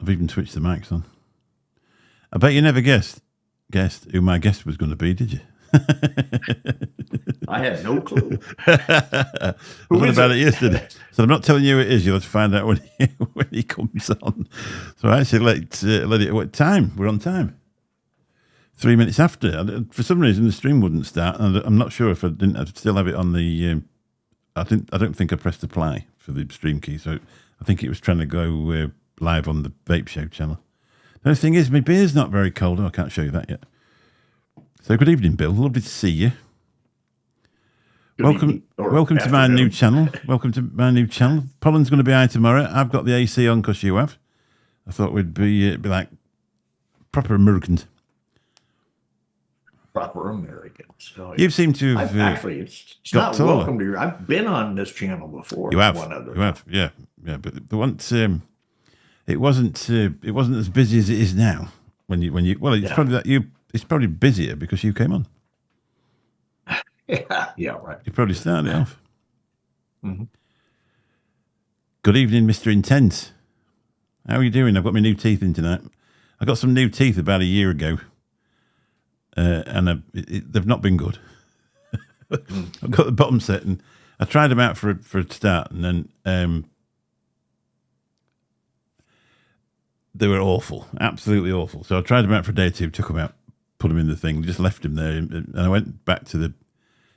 I've even switched the mics on. I bet you never guessed who my guest was going to be, did you? I had no clue. I was about it yesterday. So I'm not telling you who it is. You'll have to find out when he comes on. So I actually let it. What time? We're on time. 3 minutes after. For some reason, the stream wouldn't start, and I'm not sure if I'd still have it on the. I don't think I pressed apply for the stream key, so I think it was trying to go live on the Vape Show channel. The thing is, my beer's not very cold. Oh, I can't show you that yet. So good evening, Bill. Lovely to see you. Welcome to my new channel. Welcome to my new channel. Pollen's going to be high tomorrow. I've got the AC on because you have. I thought we'd be like proper Americans. Proper Americans. So You seem to have actually. It's not taller. welcome to your. I've been on this channel before. You have. You have. Yeah. But the once it wasn't as busy as it is now. When you it's probably that you. It's probably busier because you came on. Yeah, right. You probably started it off. Mm-hmm. Good evening, Mr. Intense. How are you doing? I've got my new teeth in tonight. I got some new teeth about a year ago, and they've not been good. I've got the bottom set, and I tried them out for a start, and then they were awful, absolutely awful. So I tried them out for a day or two, took them out, put them in the thing, just left them there, and I went back to the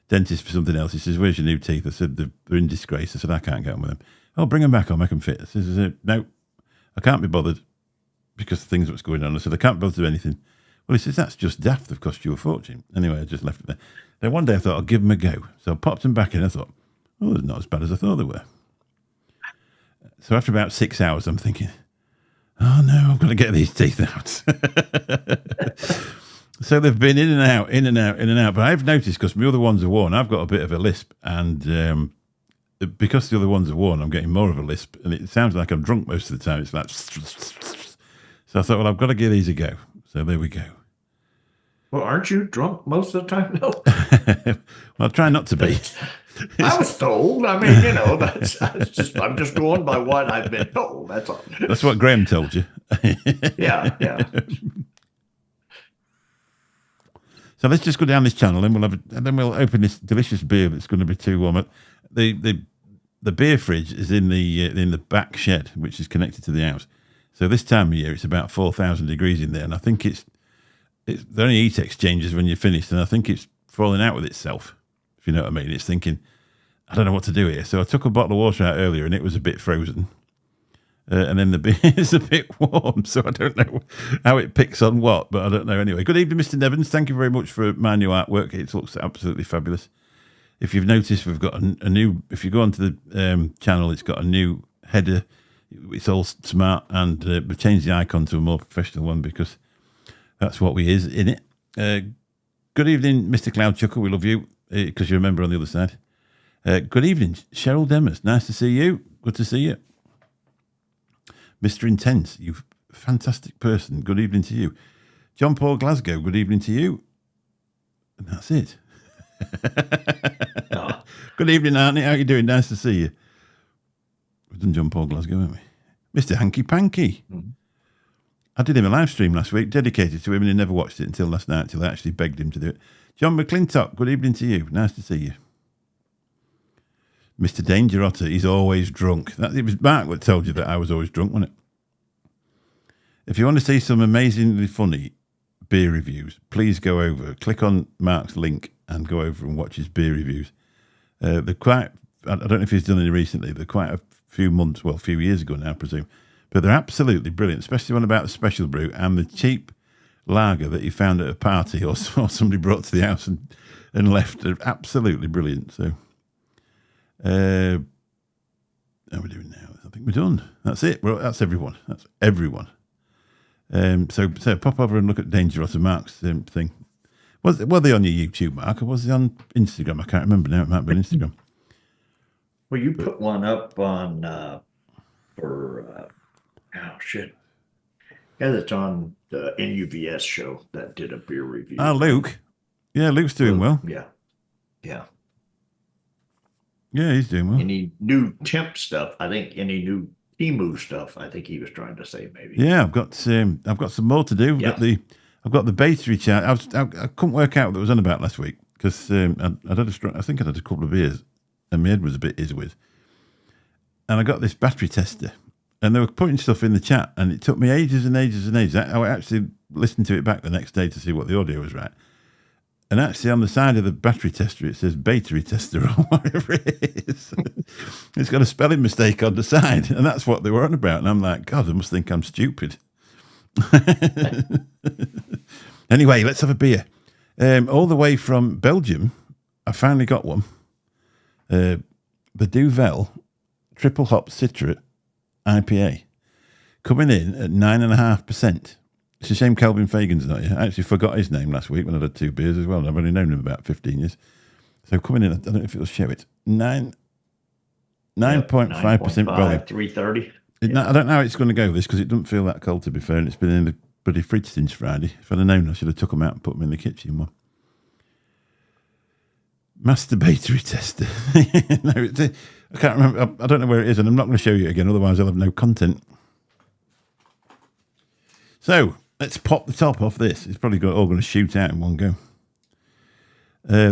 dentist for something else. He says, "Where's your new teeth?" I said, "They're in disgrace." I said, "I can't get on with them." "Oh, bring them back. I'll make them fit." I said, "No, I can't be bothered because of things that's going on." I said, "I can't bother to do anything." Well, he says, "That's just daft. They've cost you a fortune." Anyway, I just left it there. Then one day I thought I'll give them a go. So I popped them back in. I thought, "Oh, they're not as bad as I thought they were." So after about 6 hours, I'm thinking, "Oh no, I've got to get these teeth out." So they've been in and out. But I've noticed, because my other ones are worn, I've got a bit of a lisp. And because the other ones are worn, I'm getting more of a lisp. And it sounds like I'm drunk most of the time. It's like... So I thought, well, I've got to give these a go. So there we go. Well, aren't you drunk most of the time? No. Well, I try not to be. I was told. I mean, I'm just going by what I've been told. That's all. That's what Graham told you. Yeah. So let's just go down this channel, and we'll open this delicious beer that's going to be too warm. The beer fridge is in the back shed, which is connected to the house. So this time of year, it's about 4,000 degrees in there, and I think it's there are only heat exchangers when you're finished, and I think it's falling out with itself. If you know what I mean, it's thinking, I don't know what to do here. So I took a bottle of water out earlier, and it was a bit frozen. And then the beer is a bit warm, so I don't know how it picks on what, but I don't know anyway. Good evening, Mr. Nevins. Thank you very much for my new artwork. It looks absolutely fabulous. If you've noticed, we've got a new, if you go onto the channel, it's got a new header. It's all smart, and we've changed the icon to a more professional one because that's what we is in it. Good evening, Mr. Cloud Chuckle. We love you because you're a member on the other side. Good evening, Cheryl Demers. Nice to see you. Good to see you. Mr. Intense, you fantastic person. Good evening to you. John Paul Glasgow, good evening to you. And that's it. Oh. Good evening, Arnie. How are you doing? Nice to see you. We've done John Paul Glasgow, haven't we? Mr. Hanky Panky. Mm-hmm. I did him a live stream last week, dedicated to him, and he never watched it until last night, until I actually begged him to do it. John McClintock, good evening to you. Nice to see you. Mr. Danger Otter, he's always drunk. It was Mark that told you that I was always drunk, wasn't it? If you want to see some amazingly funny beer reviews, please go over, click on Mark's link and go over and watch his beer reviews. They're quite, I don't know if he's done any recently, they're quite a few years ago now, I presume. But they're absolutely brilliant, especially one about the special brew and the cheap lager that he found at a party or somebody brought to the house and left. They're absolutely brilliant. So, how are we doing now? I think we're done. That's it. Well, that's everyone. That's everyone. So pop over and look at Danger Otter Mark's thing. Were they on your YouTube, Mark, or was it on Instagram? I can't remember now. It might be on Instagram. Well, you put one up on for yeah, that's on the NUVS show that did a beer review. Luke. Yeah, Luke's doing well. Yeah. Yeah, he's doing well. Any new temp stuff? I think any new Timu stuff. I think he was trying to say maybe. Yeah, I've got some more to do. I've got the beta chat. I couldn't work out what it was on about last week because I think I had a couple of beers and my head was a bit is with. And I got this battery tester and they were putting stuff in the chat and it took me ages and ages and ages. I actually listened to it back the next day to see what the audio was right. And actually on the side of the battery tester, it says battery tester or whatever it is. It's got a spelling mistake on the side. And that's what they were on about. And I'm like, God, they must think I'm stupid. Anyway, let's have a beer. All the way from Belgium, I finally got one. The Duvel Triple Hop Citrate IPA. Coming in at 9.5%. It's a shame Calvin Fagan's not here. I actually forgot his name last week when I had 2 beers as well. I've only known him about 15 years. So coming in, I don't know if it'll show it. 9.5% volume. 330. I don't know how it's going to go, this, because it doesn't feel that cold, to be fair. And it's been in the bloody fridge since Friday. If I'd have known, I should have took them out and put them in the kitchen one. Masturbatory tester. No, I can't remember. I don't know where it is, and I'm not going to show you it again, otherwise I'll have no content. So, let's pop the top off this. It's probably all going to shoot out in one go.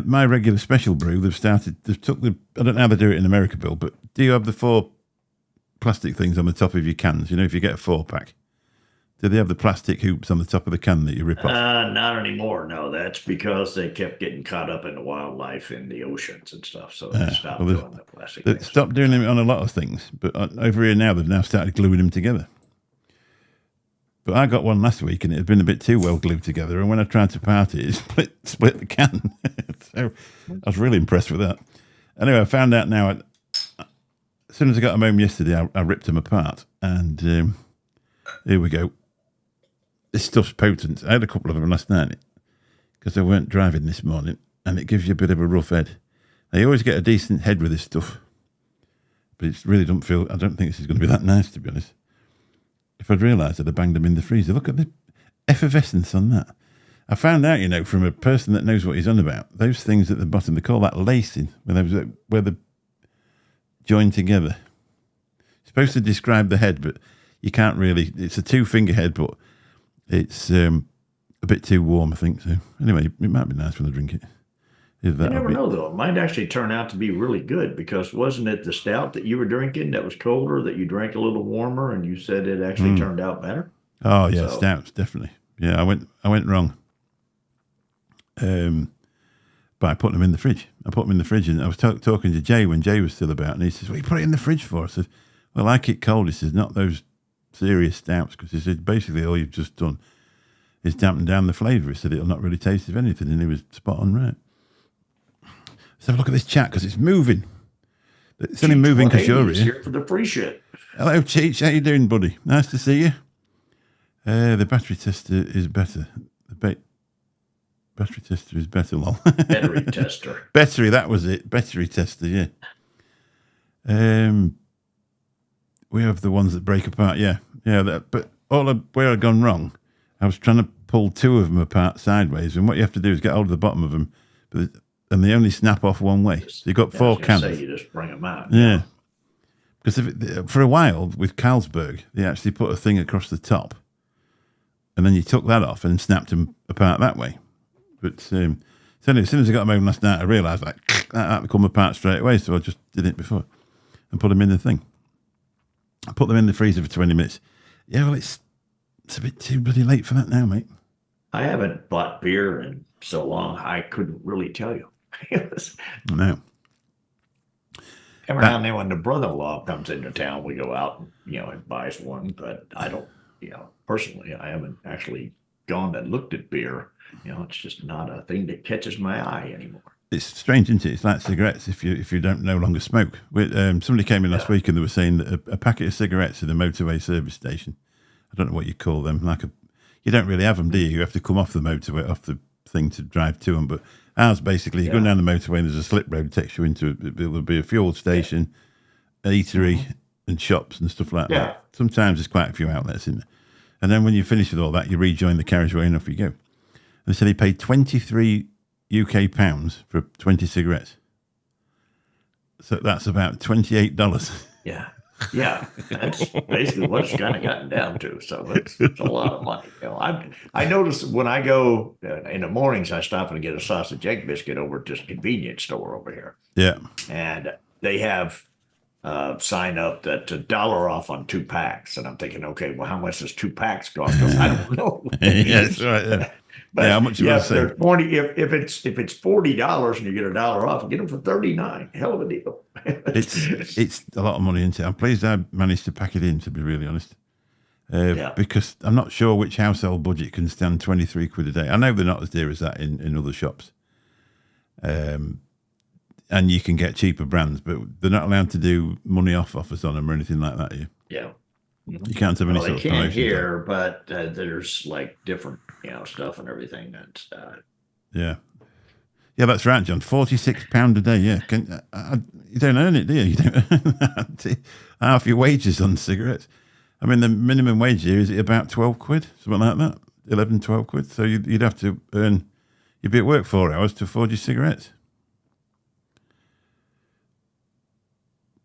My regular special brew, they've took the, I don't know how they do it in America, Bill, but do you have the 4 plastic things on the top of your cans? You know, if you get a 4-pack, do they have the plastic hoops on the top of the can that you rip off? Not anymore. No, that's because they kept getting caught up in the wildlife in the oceans and stuff. So they stopped doing the plastic. They stopped doing them on a lot of things, but over here now, they've now started gluing them together. But I got one last week and it had been a bit too well glued together. And when I tried to part it, it split the can. So I was really impressed with that. Anyway, I found out now, as soon as I got them home yesterday, I ripped them apart. And here we go. This stuff's potent. I had a couple of them last night because I weren't driving this morning. And it gives you a bit of a rough head. Now, you always get a decent head with this stuff. But it really don't feel, I don't think this is going to be that nice, to be honest. If I'd realised I'd have banged them in the freezer. Look at the effervescence on that. I found out, from a person that knows what he's on about, those things at the bottom, they call that lacing, where they're joined together. It's supposed to describe the head, but you can't really. It's a 2-finger head, but it's a bit too warm, I think. So anyway, it might be nice when I drink it. You never know, though. It might actually turn out to be really good because wasn't it the stout that you were drinking that was colder that you drank a little warmer and you said it actually turned out better? Oh, yeah, stouts, definitely. Yeah, I went wrong by putting them in the fridge. I put them in the fridge and I was talking to Jay when Jay was still about and he says, "Well, you put it in the fridge for?" I said, "Well, I like it cold." He says, "Not those serious stouts," because he said, basically all you've just done is dampen down the flavour. He said, "It'll not really taste of anything," and he was spot on right. Let's have a look at this chat because it's moving. It's only moving because you're here for the free shit. Hello, Cheech. How you doing, buddy? Nice to see you. The battery tester is better. The battery tester is better, lol. Battery tester. Battery, that was it. Battery tester, yeah. We have the ones that break apart, yeah. But where I'd gone wrong, I was trying to pull 2 of them apart sideways, and what you have to do is get hold of the bottom of them, and they only snap off one way. So you've got 4 cans. You just bring them out. Yeah. Because for a while with Carlsberg, they actually put a thing across the top, and then you took that off and snapped them apart that way. But so anyway, as soon as I got them home last night, I realised that would come apart straight away. So I just did it before and put them in the thing. I put them in the freezer for 20 minutes. Yeah, well, it's a bit too bloody late for that now, mate. I haven't bought beer in so long, I couldn't really tell you. No. Every now and then when the brother-in-law comes into town, we go out and, and buys one. But I don't, personally, I haven't actually gone and looked at beer. It's just not a thing that catches my eye anymore. It's strange, isn't it? It's like cigarettes if you don't no longer smoke. Somebody came in last week and they were saying that a packet of cigarettes in a motorway service station, I don't know what you call them, you don't really have them, do you? You have to come off the motorway, off the thing to drive to them. But ours, basically, you're going down the motorway and there's a slip road takes you into it. There'll be a fuel station, an eatery, and shops and stuff like that. Sometimes there's quite a few outlets in there. And then when you finish with all that, you rejoin the carriageway and off you go. And they said he paid 23 UK pounds for 20 cigarettes. So that's about $28. Yeah. Yeah, that's basically what it's kind of gotten down to. So it's a lot of money. I notice when I go in the mornings, I stop and get a sausage egg biscuit over at this convenience store over here, Yeah. and they have sign up that's $1 off on 2 packs, and I'm thinking, okay, well, how much does 2 packs cost? Because I don't know. Yeah, that's right. Yeah. But Yeah, how much you yeah, want if to they're say? 20, if it's $40 and you get $1 off, you get them for 39. Hell of a deal. It's a lot of money, isn't it? I'm pleased I managed to pack it in, to be really honest. Yeah. Because I'm not sure which household budget can stand 23 quid a day. I know they're not as dear as that in other shops. And you can get cheaper brands, but they're not allowed to do money off offers on them or anything like that. Yeah. You can't have any Well, sort they of can promotions. here, but there's like different, stuff and everything. That's Yeah. Yeah, that's right, John. £46 a day. Yeah. You don't earn it, do you? You don't earn half your wages on cigarettes. I mean, the minimum wage here is about 12 quid, something like that. 11, 12 quid. So you'd have to earn, you'd be at work 4 hours to afford your cigarettes.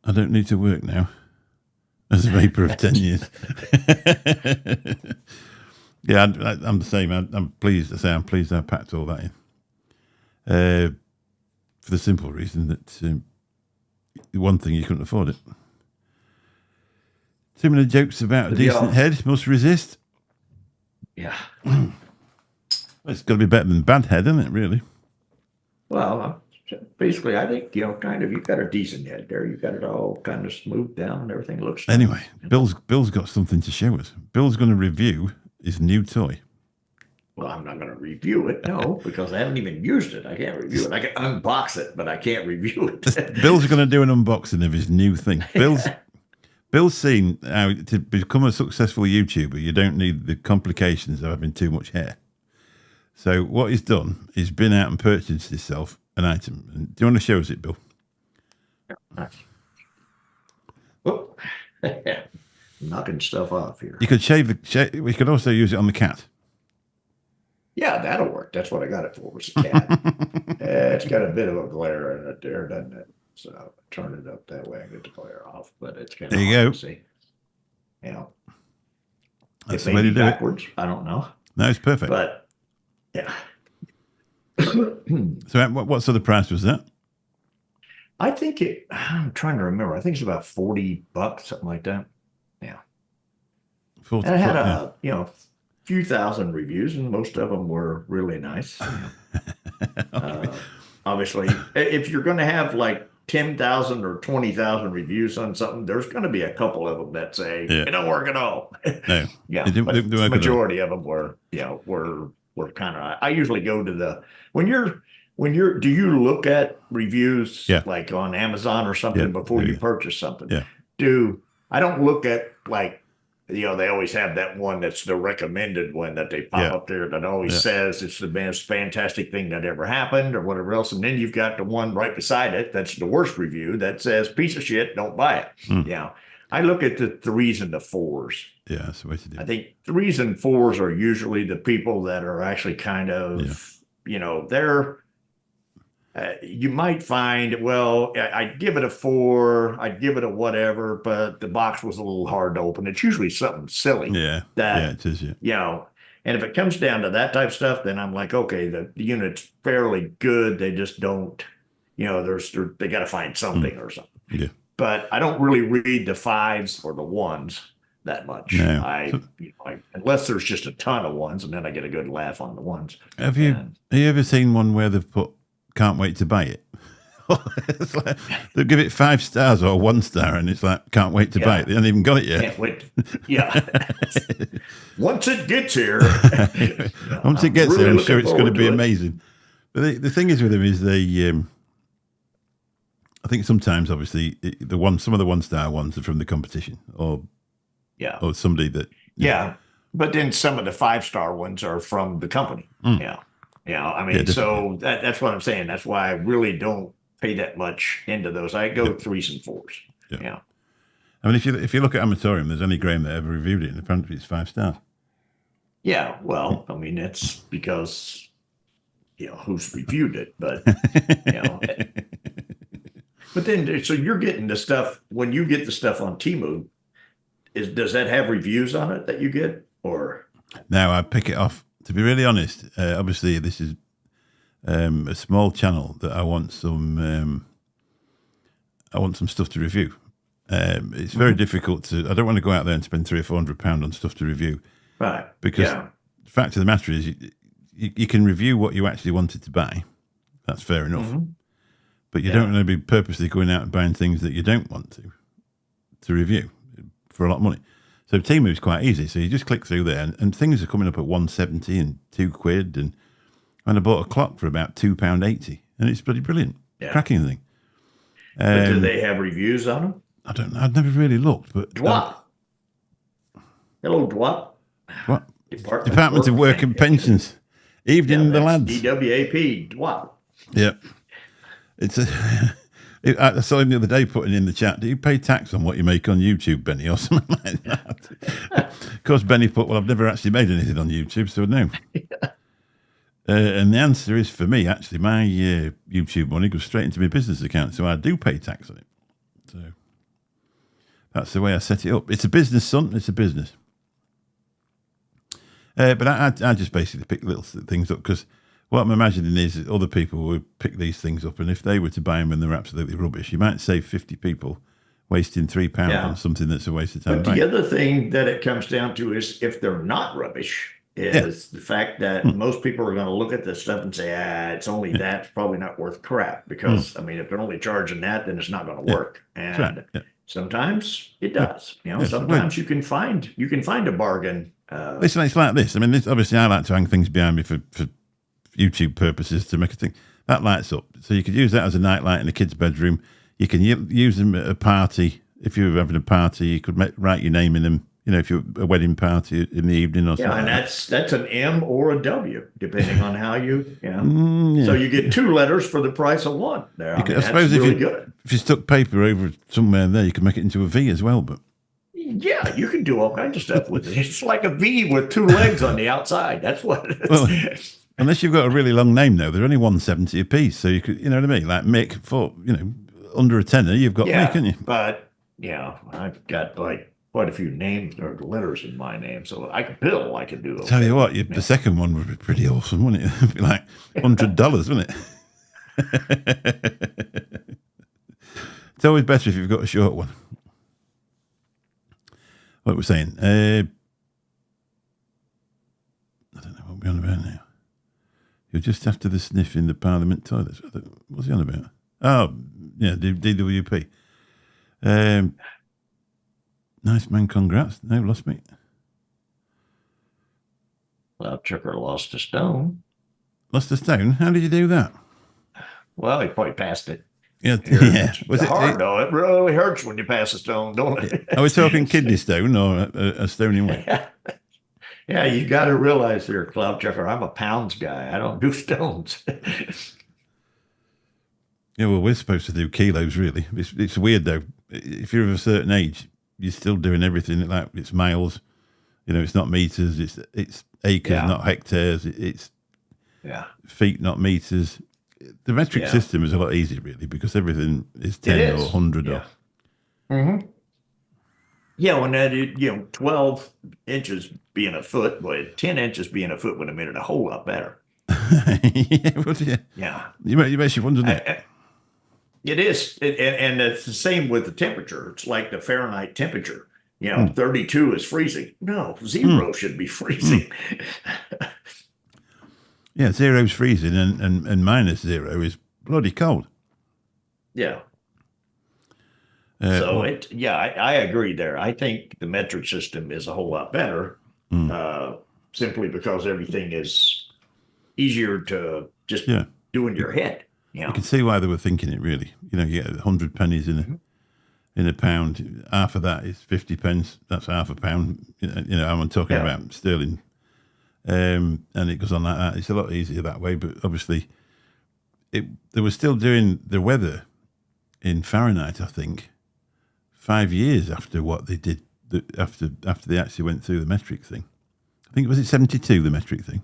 I don't need to work now. As a vapor of 10 years. Yeah, I'm the same. I'm pleased to say I'm pleased I packed all that in. For the simple reason that one thing, you couldn't afford it. Too many jokes about a decent head, must resist. Yeah. Well, it's got to be better than bad head, isn't it, really? Well, basically, I think, kind of, you've got a decent head there. You've got it all kind of smoothed down and everything looks nice. Anyway, Bill's got something to show us. Bill's going to review his new toy. Well, I'm not going to review it, no, because I haven't even used it. I can't review it. I can unbox it, but I can't review it. Bill's going to do an unboxing of his new thing. Bill's seen how to become a successful YouTuber, you don't need the complications of having too much hair. So what he's done is been out and purchased himself an item. And do you want to show us it, Bill? Nice. Oh, knocking stuff off here. You could we could also use it on the cat. Yeah, that'll work. That's what I got it for, was a cat. It's got a bit of a glare in it there, doesn't it? So turn it up that way and get the glare off, but it's kind of there you go. To see. That's the the way to do backwards. I don't know. No, it's perfect. But yeah. So what sort of price was that? I think I'm trying to remember. I think it's about $40, something like that. Yeah. 40, and it had a few thousand reviews, and most of them were really nice. Obviously, if you're going to have like 10,000 or 20,000 reviews on something, there's going to be a couple of them that say it don't work at all. No. Yeah, but the majority of them were kind of. I usually go to the when you're. Do you look at reviews like on Amazon or something before you purchase something? Yeah. I don't look at like, they always have that one that's the recommended one that they pop up there that always says it's the most fantastic thing that ever happened or whatever else. And then you've got the one right beside it that's the worst review that says piece of shit, don't buy it. I look at the 3s and the 4s. Yeah, that's the way to do it. I think 3s and 4s are usually the people that are actually kind of, they're, you might find, well, I'd give it a 4, I'd give it a whatever, but the box was a little hard to open. It's usually something silly. Yeah, it is, and if it comes down to that type of stuff, then I'm like, okay, the unit's fairly good. They just don't, they got to find something or something. Yeah. But I don't really read the 5s or the 1s that much. No. Unless there's just a ton of 1s, and then I get a good laugh on the 1s. Have you ever seen one where they've put "can't wait to buy it"? It's like, they'll give it 5 stars or 1 star, and it's like, can't wait to buy it. They haven't even got it yet. Can't wait. Yeah. Once it gets here. Once it gets there, I'm sure it's going to be amazing. But the thing is with them is I think sometimes, obviously, some of the 1-star ones are from the competition, or somebody that but then some of the 5-star ones are from the company. So that's what I'm saying. That's why I really don't pay that much into those. I go 3s and 4s. Yeah. I mean, if you look at Amatorium, there's only Graham that ever reviewed it, and apparently it's 5 stars. Yeah, well, I mean, it's because who's reviewed it, but But then, so you're getting the stuff when you get the stuff on Temu. Does that have reviews on it that you get, or? Now I pick it off. To be really honest, obviously this is a small channel that I want some stuff to review. It's very difficult to. I don't want to go out there and spend £300 or £400 on stuff to review, Right? because the fact of the matter is, you can review what you actually wanted to buy. That's fair enough, but you don't want to be purposely going out and buying things that you don't want to review for a lot of money. So Temu is quite easy. So you just click through there, and things are coming up at £170 and £2, and I bought a clock for about £2.80, and it's bloody brilliant, cracking thing. But do they have reviews on them? I don't know. I've never really looked, but Dwap. Hello, Dwap. What? Department of Work and Pensions. Evening, the lads. DWAP. Dwap. Yeah, it's I saw him the other day putting in the chat, do you pay tax on what you make on YouTube, Benny, or something like that? Of course, Benny put, well, I've never actually made anything on YouTube, so no. And the answer is, for me, actually, my YouTube money goes straight into my business account, so I do pay tax on it. So that's the way I set it up. It's a business, son. It's a business. But I just basically pick little things up, because what I'm imagining is that other people would pick these things up, and if they were to buy them and they're absolutely rubbish, you might save 50 people wasting £3 on something that's a waste of time. But the other thing that it comes down to is, if they're not rubbish, is the fact that most people are going to look at this stuff and say, it's only that, it's probably not worth crap. Because I mean, if they're only charging that, then it's not going to work. And sometimes it does. You know, sometimes you can find a bargain. Listen, it's like this. I mean, obviously, I like to hang things behind me for YouTube purposes to make a thing that lights up. So you could use that as a nightlight in a kid's bedroom. You can use them at a party. If you're having a party, you could write your name in them. You know, if you're a wedding party in the evening or something. Yeah, and that's an M or a W, depending on how you. So you get 2 letters for the price of 1. There, I suppose if you stuck paper over somewhere there, you could make it into a V as well. But yeah, you can do all kinds of stuff with it. It's like a V with 2 legs on the outside. That's what it is. Well, unless you've got a really long name, though, they're only £1.70 a piece. So you could, you know what I mean? Like Mick, for, under a tenner, you've got Mick, haven't you? But, I've got like quite a few names or letters in my name. So I could do it. Tell you what, the second one would be pretty awesome, wouldn't it? It'd be like $100, wouldn't it? It's always better if you've got a short one. What we're saying? I don't know what we're on about now. You're just after the sniff in the Parliament toilets. What's he on about? Oh, yeah, DWP. Nice man, congrats. No, lost me. Well, Chucker lost a stone. Lost a stone? How did you do that? Well, he probably passed it. Yeah. Was it hard, though? It really hurts when you pass a stone, don't it? Are we talking kidney stone or a stone in weight? Yeah, you got to realize there, Cloud Chucker, I'm a pounds guy. I don't do stones. Yeah, well, we're supposed to do kilos, really. It's weird, though. If you're of a certain age, you're still doing everything like it's miles. It's not meters. It's acres, not hectares. It's feet, not meters. The metric system is a lot easier, really, because everything is 10 or 100 or. Mm-hmm. Yeah, when that 12 inches being a foot, but 10 inches being a foot would have made it a whole lot better. Yeah. You makes you wonder, doesn't it? It is, and it's the same with the temperature. It's like the Fahrenheit temperature. 32 is freezing. No, 0 should be freezing. Yeah, 0 is freezing, and -0 is bloody cold. Yeah. I agree there. I think the metric system is a whole lot better, simply because everything is easier to just do in your head. You can see why they were thinking it, really. You get 100 pennies in a pound. Half of that is 50 pence. That's half a pound. I'm talking about sterling. And it goes on like that. It's a lot easier that way, but obviously they were still doing the weather in Fahrenheit, I think, 5 years after what they did, after they actually went through the metric thing. I think, was it 72, the metric thing?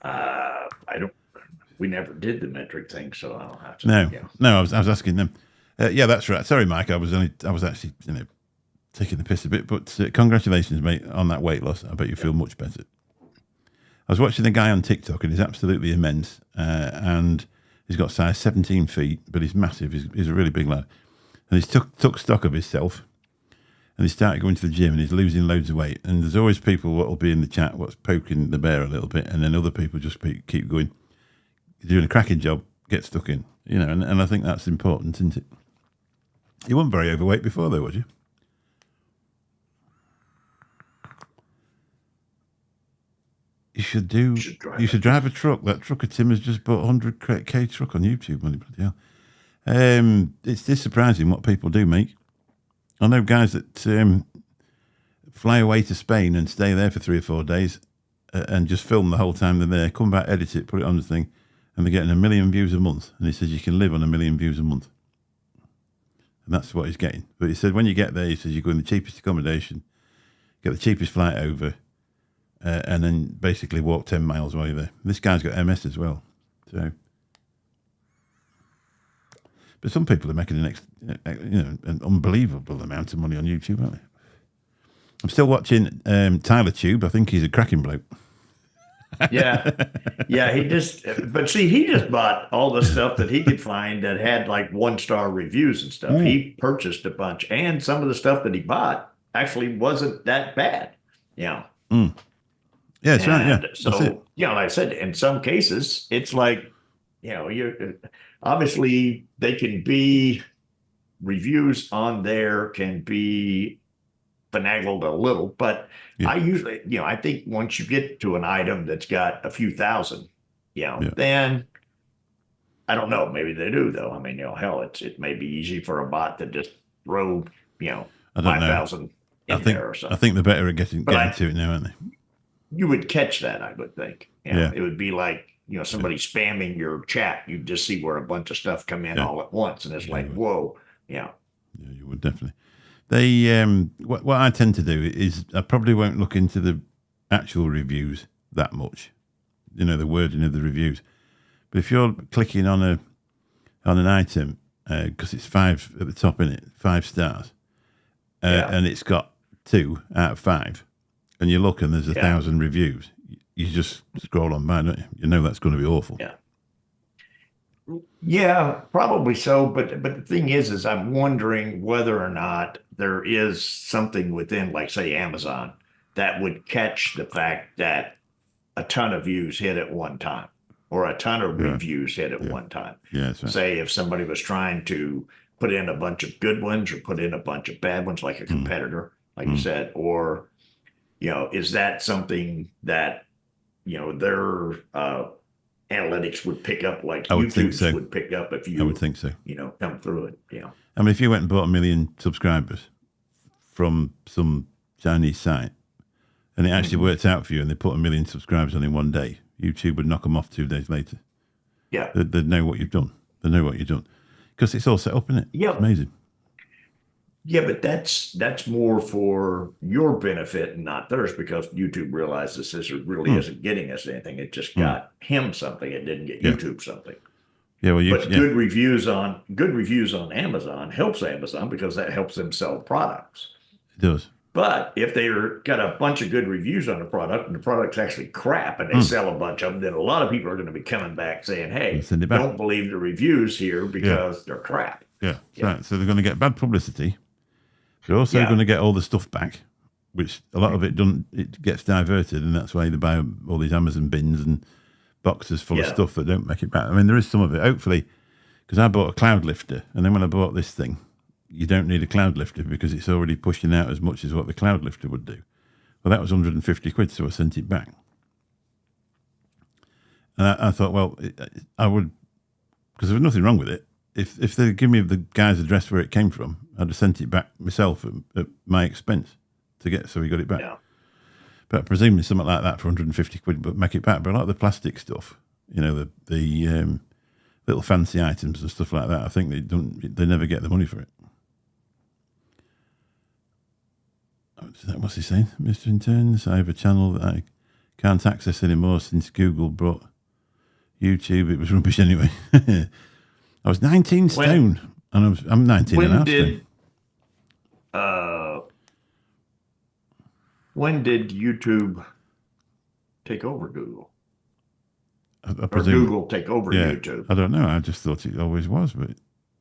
I don't. we never did the metric thing, so I don't have to. No, Yeah. no, I was asking them. Yeah, that's right. Sorry, Mike. I was actually taking the piss a bit, but congratulations, mate, on that weight loss. I bet you feel much better. I was watching a guy on TikTok, and he's absolutely immense, and he's got size 17 feet, but he's massive. He's a really big lad, and he's took stock of himself, and he started going to the gym, and he's losing loads of weight. And there's always people what will be in the chat what's poking the bear a little bit, and then other people just keep going. You're doing a cracking job. Get stuck in, and I think that's important, isn't it? You weren't very overweight before, though, was you? You should drive a truck. That truck of Tim has just bought 100K truck on YouTube. Bloody hell. It's surprising what people do make. I know guys that fly away to Spain and stay there for 3 or 4 days and just film the whole time they're there, come back, edit it, put it on the thing, and they're getting 1 million views a month. And he says you can live on 1 million views a month. And that's what he's getting. But he said when you get there, he says you go in the cheapest accommodation, get the cheapest flight over, and then basically walk 10 miles while you're there. This guy's got MS as well. So, but some people are making an unbelievable amount of money on YouTube, aren't they? I'm still watching Tyler Tube. I think he's a cracking bloke. Yeah. He just bought all the stuff that he could find that had like 1-star reviews and stuff. He purchased a bunch, and some of the stuff that he bought actually wasn't that bad. Yeah. Yeah, that's right. Yeah. So, like I said, in some cases, it's like, you're obviously they can be reviews on there can be finagled a little, but I usually, I think once you get to an item that's got a few thousand, then I don't know, maybe they do though. I mean, hell, it may be easy for a bot to just throw, 5,000 in there or something. I think they're better at getting to it now, aren't they? You would catch that, I would think. It would be like, somebody spamming your chat. You'd just see where a bunch of stuff come in all at once, and it's like, whoa, Yeah, you would definitely. They what I tend to do is I probably won't look into the actual reviews that much, the wording of the reviews. But if you're clicking on an item because it's 5 at the top in it, 5 stars, and it's got 2 out of 5, and you look and there's 1,000 reviews, you just scroll on by, don't you? You know that's going to be awful. Yeah, probably so. But the thing is I'm wondering whether or not there is something within, like, say, Amazon that would catch the fact that a ton of views hit at one time, or a ton of reviews hit at one time. Yeah, that's right. Say if somebody was trying to put in a bunch of good ones or put in a bunch of bad ones, like a competitor, like you said, or, is that something that, their analytics would pick up, like YouTube's would pick up if you, I would think so. Come through it. I mean, if you went and bought 1 million subscribers from some Chinese site and it actually worked out for you and they put 1 million subscribers on in one day, YouTube would knock them off 2 days later. Yeah. They'd know what you've done. They know what you've done. Because it's all set up, isn't it? Yeah. It's amazing. Yeah, but that's more for your benefit and not theirs, because YouTube realizes this really isn't getting us anything. It just got him something. It didn't get YouTube something. Yeah, well, good reviews on Amazon helps Amazon because that helps them sell products. It does. But if they're got a bunch of good reviews on a product and the product's actually crap and they sell a bunch of them, then a lot of people are going to be coming back saying, "Hey, don't believe the reviews here because they're crap." Yeah. Right. So they're going to get bad publicity. They're also going to get all the stuff back, which a lot of it gets diverted, and that's why they buy all these Amazon bins and boxes full of stuff that don't make it back. I mean, there is some of it, hopefully, because I bought a cloud lifter, and then when I bought this thing, you don't need a cloud lifter because it's already pushing out as much as what the cloud lifter would do. Well, that was 150 quid, so I sent it back. And I thought, well, I would, because there was nothing wrong with it. If they give me the guy's address where it came from, I'd have sent it back myself at my expense so he got it back. Yeah. But presumably something like that for 150 quid, but make it back. But a lot of the plastic stuff, the little fancy items and stuff like that, I think they never get the money for it. What's he saying? Mr. Interns, I have a channel that I can't access anymore since Google brought YouTube, it was rubbish anyway. I was 19 stone, and I'm 19 and a half stone. When did YouTube take over Google? I Or presume, Google take over YouTube? I don't know. I just thought it always was, but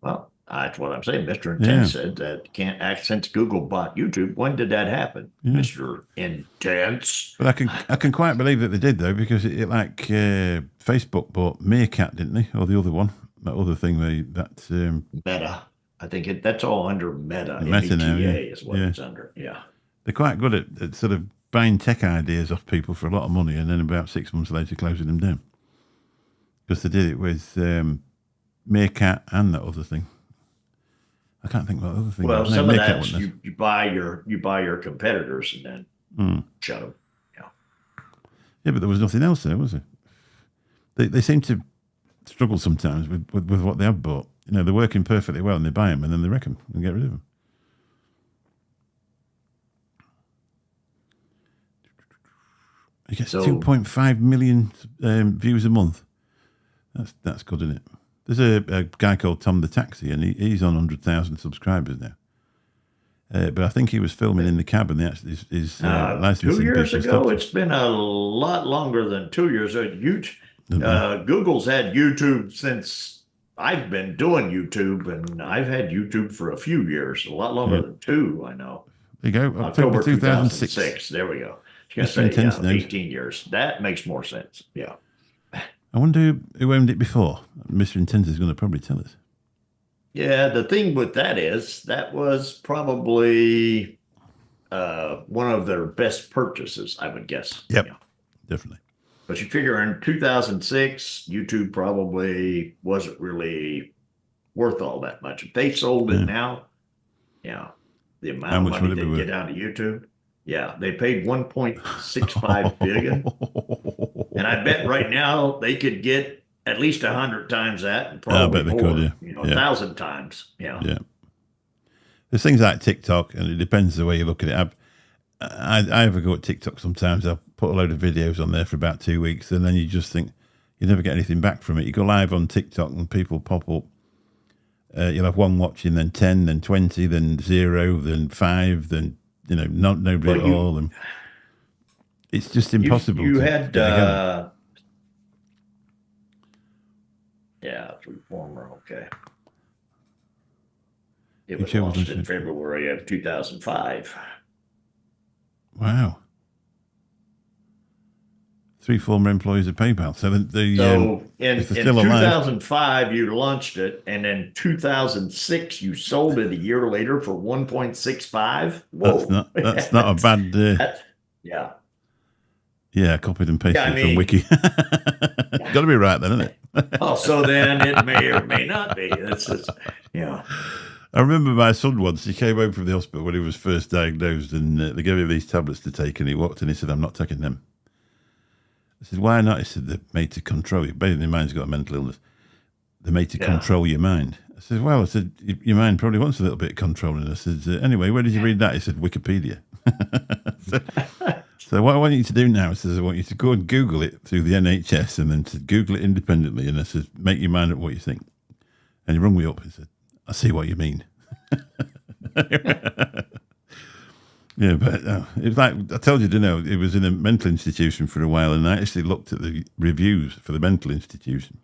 Well, that's what I'm saying. Mr. Intense said that can't act since Google bought YouTube. When did that happen, Mr. Intense? But I can quite believe that they did though, because it like Facebook bought Meerkat, didn't they, or the other one, that other thing Meta. I think that's all under Meta. Meta now, is what it's under. Yeah. They're quite good at sort of buying tech ideas off people for a lot of money, and then about 6 months later closing them down. Because they did it with Meerkat and that other thing. I can't think what other thing. Well, some of that you buy your competitors and then shut them. Yeah. Yeah, but there was nothing else there, was there? They seem to struggle sometimes with what they have bought. You know, they're working perfectly well, and they buy them, and then they wreck them and get rid of them. He gets 2.5 million views a month. That's good, isn't it? There's a guy called Tom the Taxi, and he's on 100,000 subscribers now. But I think he was filming in the cab, and his licensing 2 years people ago. It's been a lot longer than 2 years. Google's had YouTube since I've been doing YouTube, and I've had YouTube for a few years, a lot longer than 2. I know. There you go. October 2006. There we go. I was going to say 18 years. That makes more sense. Yeah. I wonder who owned it before. Mr. Intense is going to probably tell us. Yeah, the thing with that is that was probably one of their best purchases, I would guess. Yep, definitely. But you figure in 2006, YouTube probably wasn't really worth all that much. If they sold it now, the amount of money they get out of YouTube. Yeah, they paid $1.65 billion. And I bet right now they could get at least 100 times that, and probably more, could, 1,000 times. Yeah. There's things like TikTok, and it depends the way you look at it. I have a go at TikTok sometimes. I'll put a load of videos on there for about 2 weeks, and then you just think you never get anything back from it. You go live on TikTok, and people pop up. You'll have one watching, then 10, then 20, then 0, then 5, then nobody at all. And it's just impossible. You had Reformer, okay. It was launched in February of 2005. Wow. 3 former employees of PayPal. So in 2005, you launched it, and in 2006, you sold it a year later for 1.65. Whoa. That's not a bad. Yeah. Yeah, I copied and pasted from Wiki. Got to be right then, isn't it? So then it may or may not be. I remember my son once, he came home from the hospital when he was first diagnosed, and they gave him these tablets to take, and he walked in and he said, "I'm not taking them." I said, "Why not?" He said, "They're made to control you." Basically, your mind's got a mental illness. They're made to control your mind. I said, "Well," I said, "your mind probably wants a little bit of controlling." I said, "Anyway, where did you read that?" He said, "Wikipedia." So what I want you to do now is I want you to go and Google it through the NHS, and then to Google it independently, and I said, "Make your mind up what you think." And he rung me up and said, "I see what you mean." Yeah, but it's like I told you, it was in a mental institution for a while, and I actually looked at the reviews for the mental institution.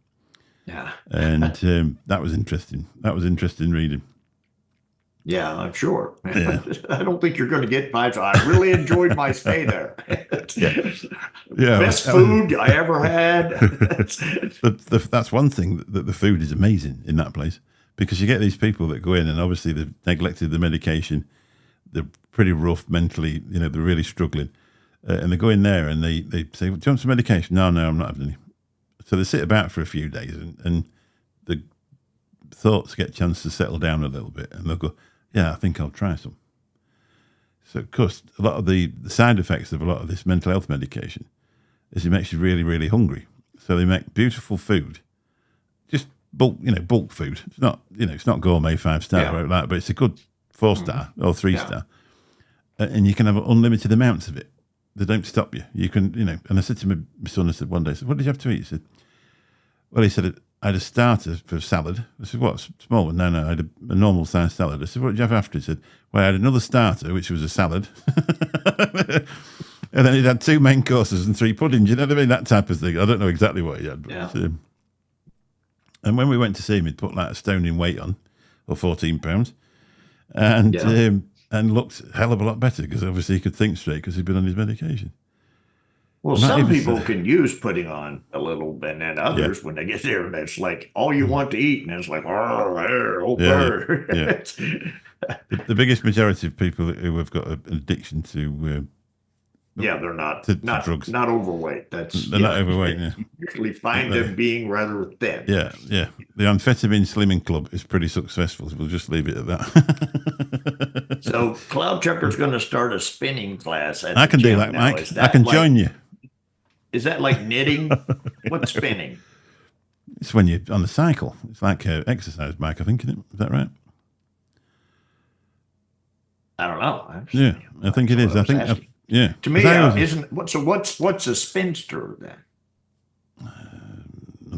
Yeah. And that was interesting. That was interesting reading. Yeah, I'm sure. Yeah. I don't think you're going to get much. I really enjoyed my stay there. Best food I ever had. That's one thing, that the food is amazing in that place, because you get these people that go in, and obviously they've neglected the medication. They're pretty rough mentally, they're really struggling. And they go in there and they say, "Do you want some medication?" No, I'm not having any. So they sit about for a few days, and the thoughts get a chance to settle down a little bit, and they'll go, "Yeah, I think I'll try some." So, of course, a lot of the side effects of a lot of this mental health medication is it makes you really, really hungry. So they make beautiful food, just bulk food. It's not, it's not gourmet 5-star like that, but it's a good 4-star or 3-star. And you can have unlimited amounts of it. They don't stop you. You can, and I said to my son, I said one day, "What did you have to eat?" He said, Well, he said, I had a starter for salad. I said, what, small one? No, I had a normal sized salad. I said, what did you have after? He said, well, I had another starter, which was a salad. And then he'd had 2 main courses and 3 puddings. You know what I mean? That type of thing. I don't know exactly what he had. But, Yeah. and when we went to see him, he'd put like a stone in weight on, or 14 pounds. And looked a hell of a lot better because obviously he could think straight because he'd been on his medication. Well, some people can use putting on a little, and then others, when they get there, it's like all you want to eat, and it's like, The biggest majority of people who have got an addiction to they're not drugs, not overweight. They're not overweight. Yeah. You usually find them being rather thin. Yeah. The amphetamine slimming club is pretty successful. So we'll just leave it at that. So Cloud Chucker's going to start a spinning class. I can do that, Mike. I can join you. Is that like knitting? What's spinning? It's when you're on the cycle. It's like an exercise bike, I think, isn't it? Is that right? I don't know. I think it is. I think. Yeah. To me, what's a spinster then? I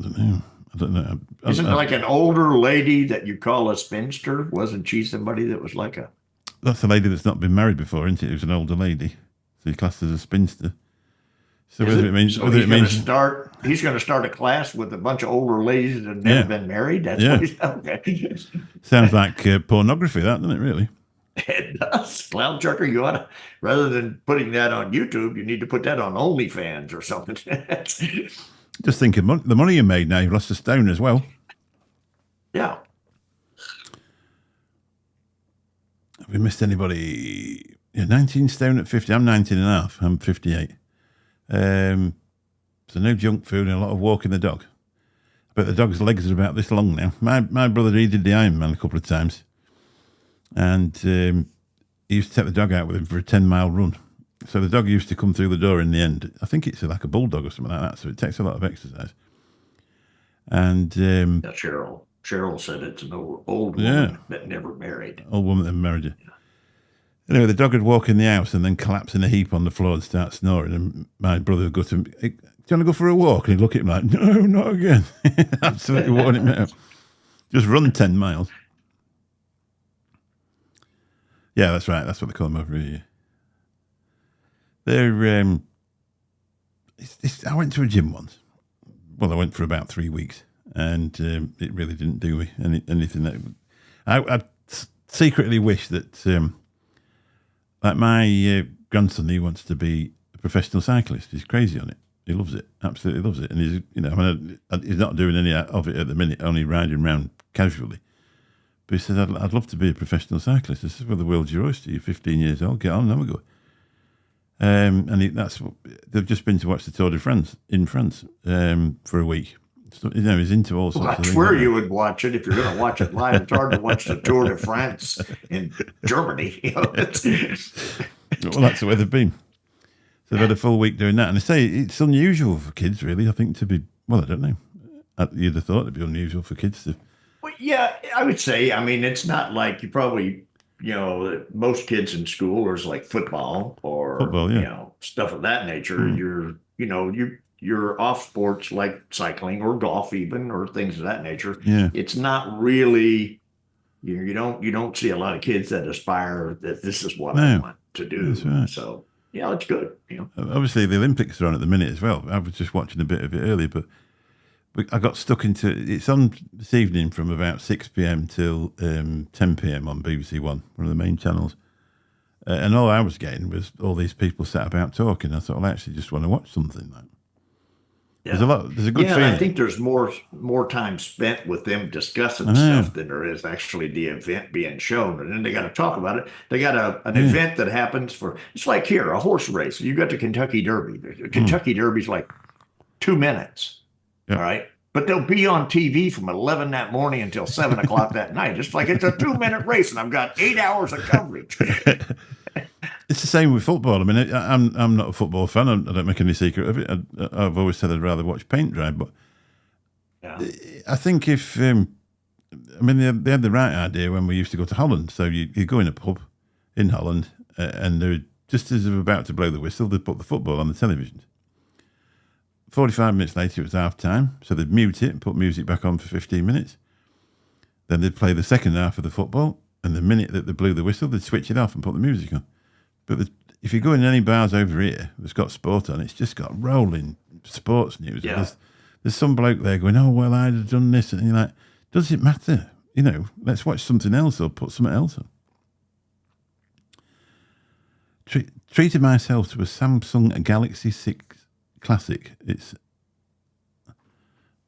don't know. Isn't it like an older lady that you call a spinster? Wasn't she somebody that was like a? That's a lady that's not been married before, isn't it? It was an older lady, so you're classed as a spinster. So whether it means, so he's going to start a class with a bunch of older ladies that have never been married. That's what he's okay. Sounds like pornography, that, doesn't it? Really. It does. Cloud Chucker, you ought to, rather than putting that on YouTube, you need to put that on OnlyFans or something. Just think of the money you made now. You've lost a stone as well. Yeah. Have we missed anybody? 19 stone at 50. I'm 19 and a half. I'm 58. So no junk food and a lot of walking the dog. But the dog's legs are about this long now. My brother, he did the Ironman a couple of times. And he used to take the dog out with him for a 10-mile run. So the dog used to come through the door in the end. I think it's like a bulldog or something like that. So it takes a lot of exercise. And Cheryl said it's an old woman that never married. Old woman that never married. Yeah. Anyway, the dog would walk in the house and then collapse in a heap on the floor and start snoring. And my brother would go to him, hey, do you want to go for a walk? And he'd look at him like, no, not again. Absolutely worn him out. Just run 10 miles. Yeah, that's right. That's what they call them over here. They're, I went to a gym once. Well, I went for about 3 weeks, and it really didn't do me anything. That I secretly wish that, like my grandson, he wants to be a professional cyclist. He's crazy on it. He loves it, absolutely loves it. And he's, he's not doing any of it at the minute, only riding around casually. But he said, I'd love to be a professional cyclist. This is where the world's your oyster. You're 15 years old. Get on, have a go. And they've just been to watch the Tour de France in France for a week. So, he's into all sorts of things. That's where you would watch it if you're going to watch it live. It's hard to watch the Tour de France in Germany. Well, that's the way they've been. So they've had a full week doing that. And they say it's unusual for kids, really, I think, to be, well, I don't know. You'd have thought it'd be unusual for kids to. Well, yeah, I would say, it's not like you probably, most kids in school are like football or, stuff of that nature. Mm. You're off sports like cycling or golf even, or things of that nature. Yeah. It's not really, you don't see a lot of kids that aspire that this is what I want to do. That's right. So, yeah, it's good. Obviously, the Olympics are on at the minute as well. I was just watching a bit of it earlier, but I got stuck into it's on this evening from about 6 p.m. till 10 p.m. on BBC One of the main channels. And all I was getting was all these people sat about talking. I thought, well, I actually just want to watch something. Yeah. There's a good feeling. I think there's more time spent with them discussing stuff than there is actually the event being shown. And then they got to talk about it. They got an event that happens it's like here, a horse race. You got the Kentucky Derby. The Kentucky Derby's like 2 minutes. Yep. All right. But they'll be on TV from 11 that morning until 7 o'clock that night. It's like it's a 2-minute race and I've got 8 hours of coverage. It's the same with football. I mean, I'm not a football fan. I don't make any secret of it. I've always said I'd rather watch paint dry. But I think if, they had the right idea when we used to go to Holland. So you go in a pub in Holland and they're just as they're about to blow the whistle, they put the football on the television. 45 minutes later, it was half time. So they'd mute it and put music back on for 15 minutes. Then they'd play the second half of the football. And the minute that they blew the whistle, they'd switch it off and put the music on. But if you go in any bars over here that's got sport on, it's just got rolling sports news. Yeah. There's some bloke there going, oh, well, I'd have done this. And you're like, does it matter? You know, let's watch something else or put something else on. Treated myself to a Samsung Galaxy 6 Classic. It's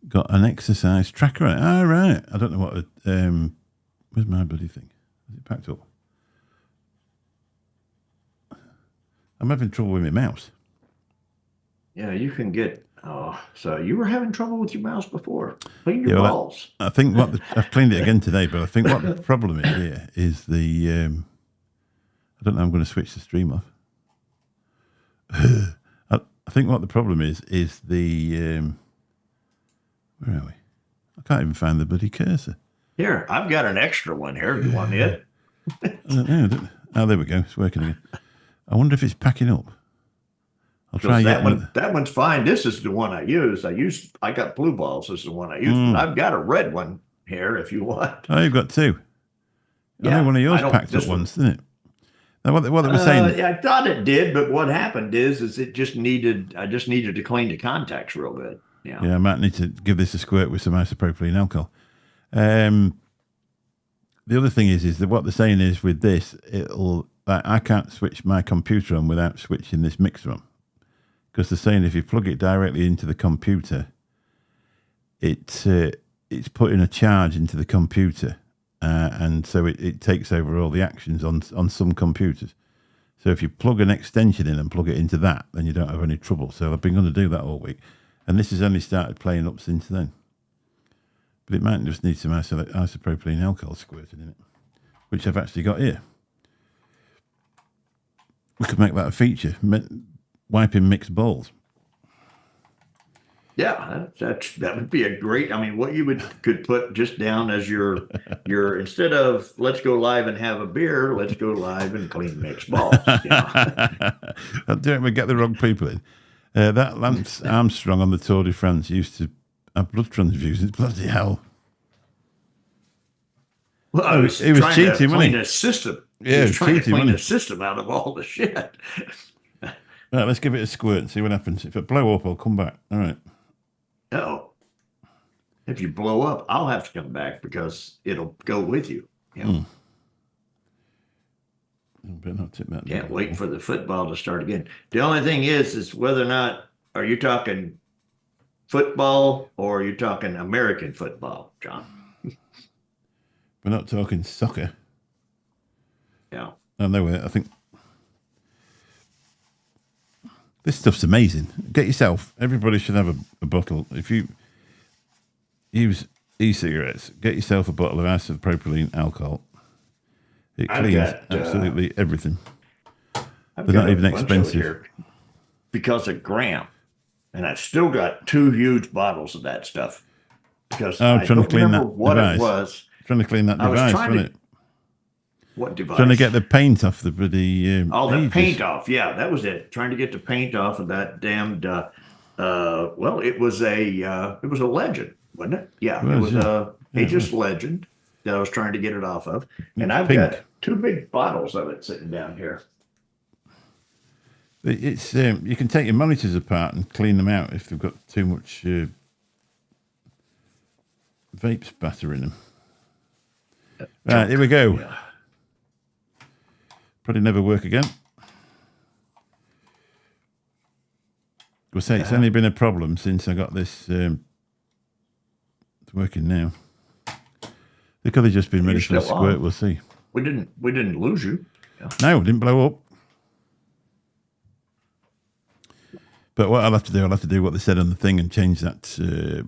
got an exercise tracker on it. Ah, right. I don't know what. Where's my bloody thing? Is it packed up? I'm having trouble with my mouse. Yeah, you can get. Oh, so you were having trouble with your mouse before. Clean your balls. I think I've cleaned it again today, but I think what the problem is here is the. I don't know. I'm going to switch the stream off. I think what the problem is the. Where are we? I can't even find the bloody cursor. Here, I've got an extra one here. Do you want it? Oh, there we go. It's working again. I wonder if it's packing up. I'll try that one. That one's fine. This is the one I use. I got blue balls. This is the one I use. But I've got a red one here if you want. Oh, you've got two. Yeah, I know one of yours packed up once, didn't it? Now, what they were saying. Yeah, I thought it did, but what happened is it just needed. I just needed to clean the contacts real good. Yeah. Yeah, I might need to give this a squirt with some isopropylene alcohol. The other thing is that what they're saying is with this, I can't switch my computer on without switching this mixer on, because they're saying if you plug it directly into the computer, it's putting a charge into the computer, and so it takes over all the actions on some computers. So if you plug an extension in and plug it into that, then you don't have any trouble. So I've been going to do that all week, and this has only started playing up since then. But it might just need some isopropylene alcohol squirted in it, which I've actually got here. We could make that a feature, wiping mixed balls. Yeah, that would be a great. I mean, what you could put just down as your instead of let's go live and have a beer, let's go live and clean mixed balls. You know? Don't we get the wrong people in? That Lance Armstrong on the Tour de France used to have blood transfusions. Bloody hell! Well, he was cheating, wasn't he? The system. Yeah, he was trying to clean the system out of all the shit. Right, let's give it a squirt and see what happens. If it blow up, I'll come back. All right. No. If you blow up, I'll have to come back because it'll go with you. You know? Better not tip that. Can't wait for the football to start again. The only thing is whether or not, are you talking football or are you talking American football, John? We're not talking soccer. Yeah. Oh, no, I think this stuff's amazing. Get yourself, everybody should have a bottle. If you use e-cigarettes, get yourself a bottle of isopropylene alcohol. It cleans absolutely everything. They're not even expensive. Because of Graham. And I've still got 2 huge bottles of that stuff. Because I'm trying to clean that what device. It was. Trying to clean that device, wasn't it? What device? Trying to get the paint off the bloody. The paint off. Yeah, that was it. Trying to get the paint off of that damned. Well, it was a legend, wasn't it? Yeah, it was a Aegis Legend that I was trying to get it off of, and I've got 2 big bottles of it sitting down here. It's you can take your monitors apart and clean them out if they've got too much vape spatter in them. Right, here we go. Yeah. Probably never work again. We'll say it's only been a problem since I got this. It's working now. They could have just been ready for a squirt. On. We'll see. We didn't lose you. Yeah. No, it didn't blow up. But what I'll have to do what they said on the thing and change that,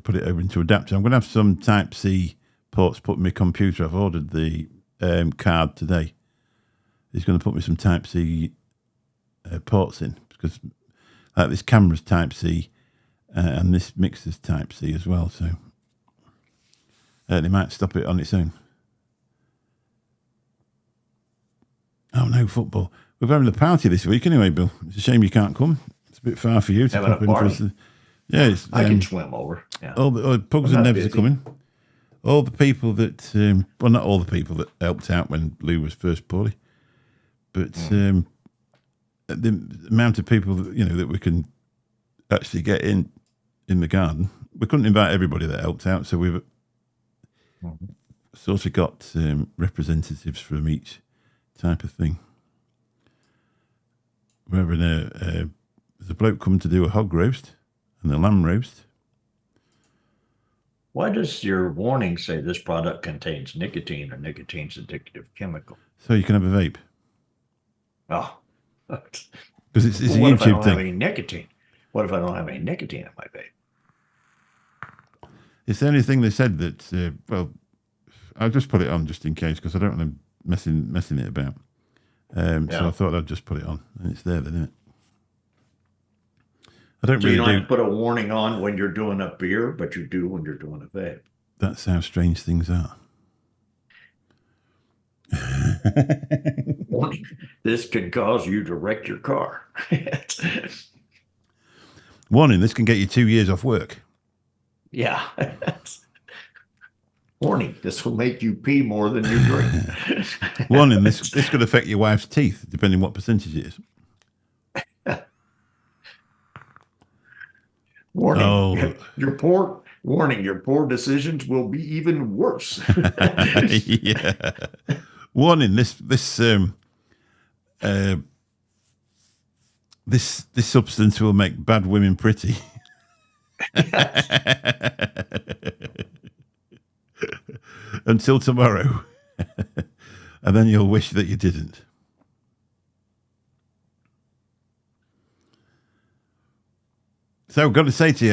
put it over into adapter. I'm going to have some Type-C ports put in my computer. I've ordered the card today. He's going to put me some Type-C ports in because this camera's Type-C and this mixer's Type-C as well. So they might stop it on its own. Oh, no, football. We're having a party this week anyway, Bill. It's a shame you can't come. It's a bit far for you to pop in for us. Yeah, it's, I can swim over. Yeah. all the pugs I'm and not nebs are busy. coming. All the people that, well, not all the people that helped out when Lou was first poorly, but the amount of people that, that we can actually get in the garden. We couldn't invite everybody that helped out, so we've sort of got representatives from each type of thing. We're having there's a bloke coming to do a hog roast and a lamb roast. Why does your warning say this product contains nicotine or nicotine's addictive chemical? So you can have a vape. Oh, because it's a what if I YouTube don't thing. have any nicotine? What if I don't have any nicotine in my vape? It's the only thing they said that. Well, I'll just put it on just in case because I don't want to messing it about. So I thought I'd just put it on, and it's there, then, isn't it? I don't So really you don't have to put a warning on when you're doing a beer, but you do when you're doing a vape. That's how strange things are. Warning: this can cause you to wreck your car. Warning: this can get you 2 years off work. Yeah. Warning: this will make you pee more than you drink. Warning: this could affect your wife's teeth, depending what percentage it is. Warning: your poor decisions will be even worse. Yeah. Warning: this substance will make bad women pretty. Until tomorrow. And then you'll wish that you didn't. So I've got to say to you,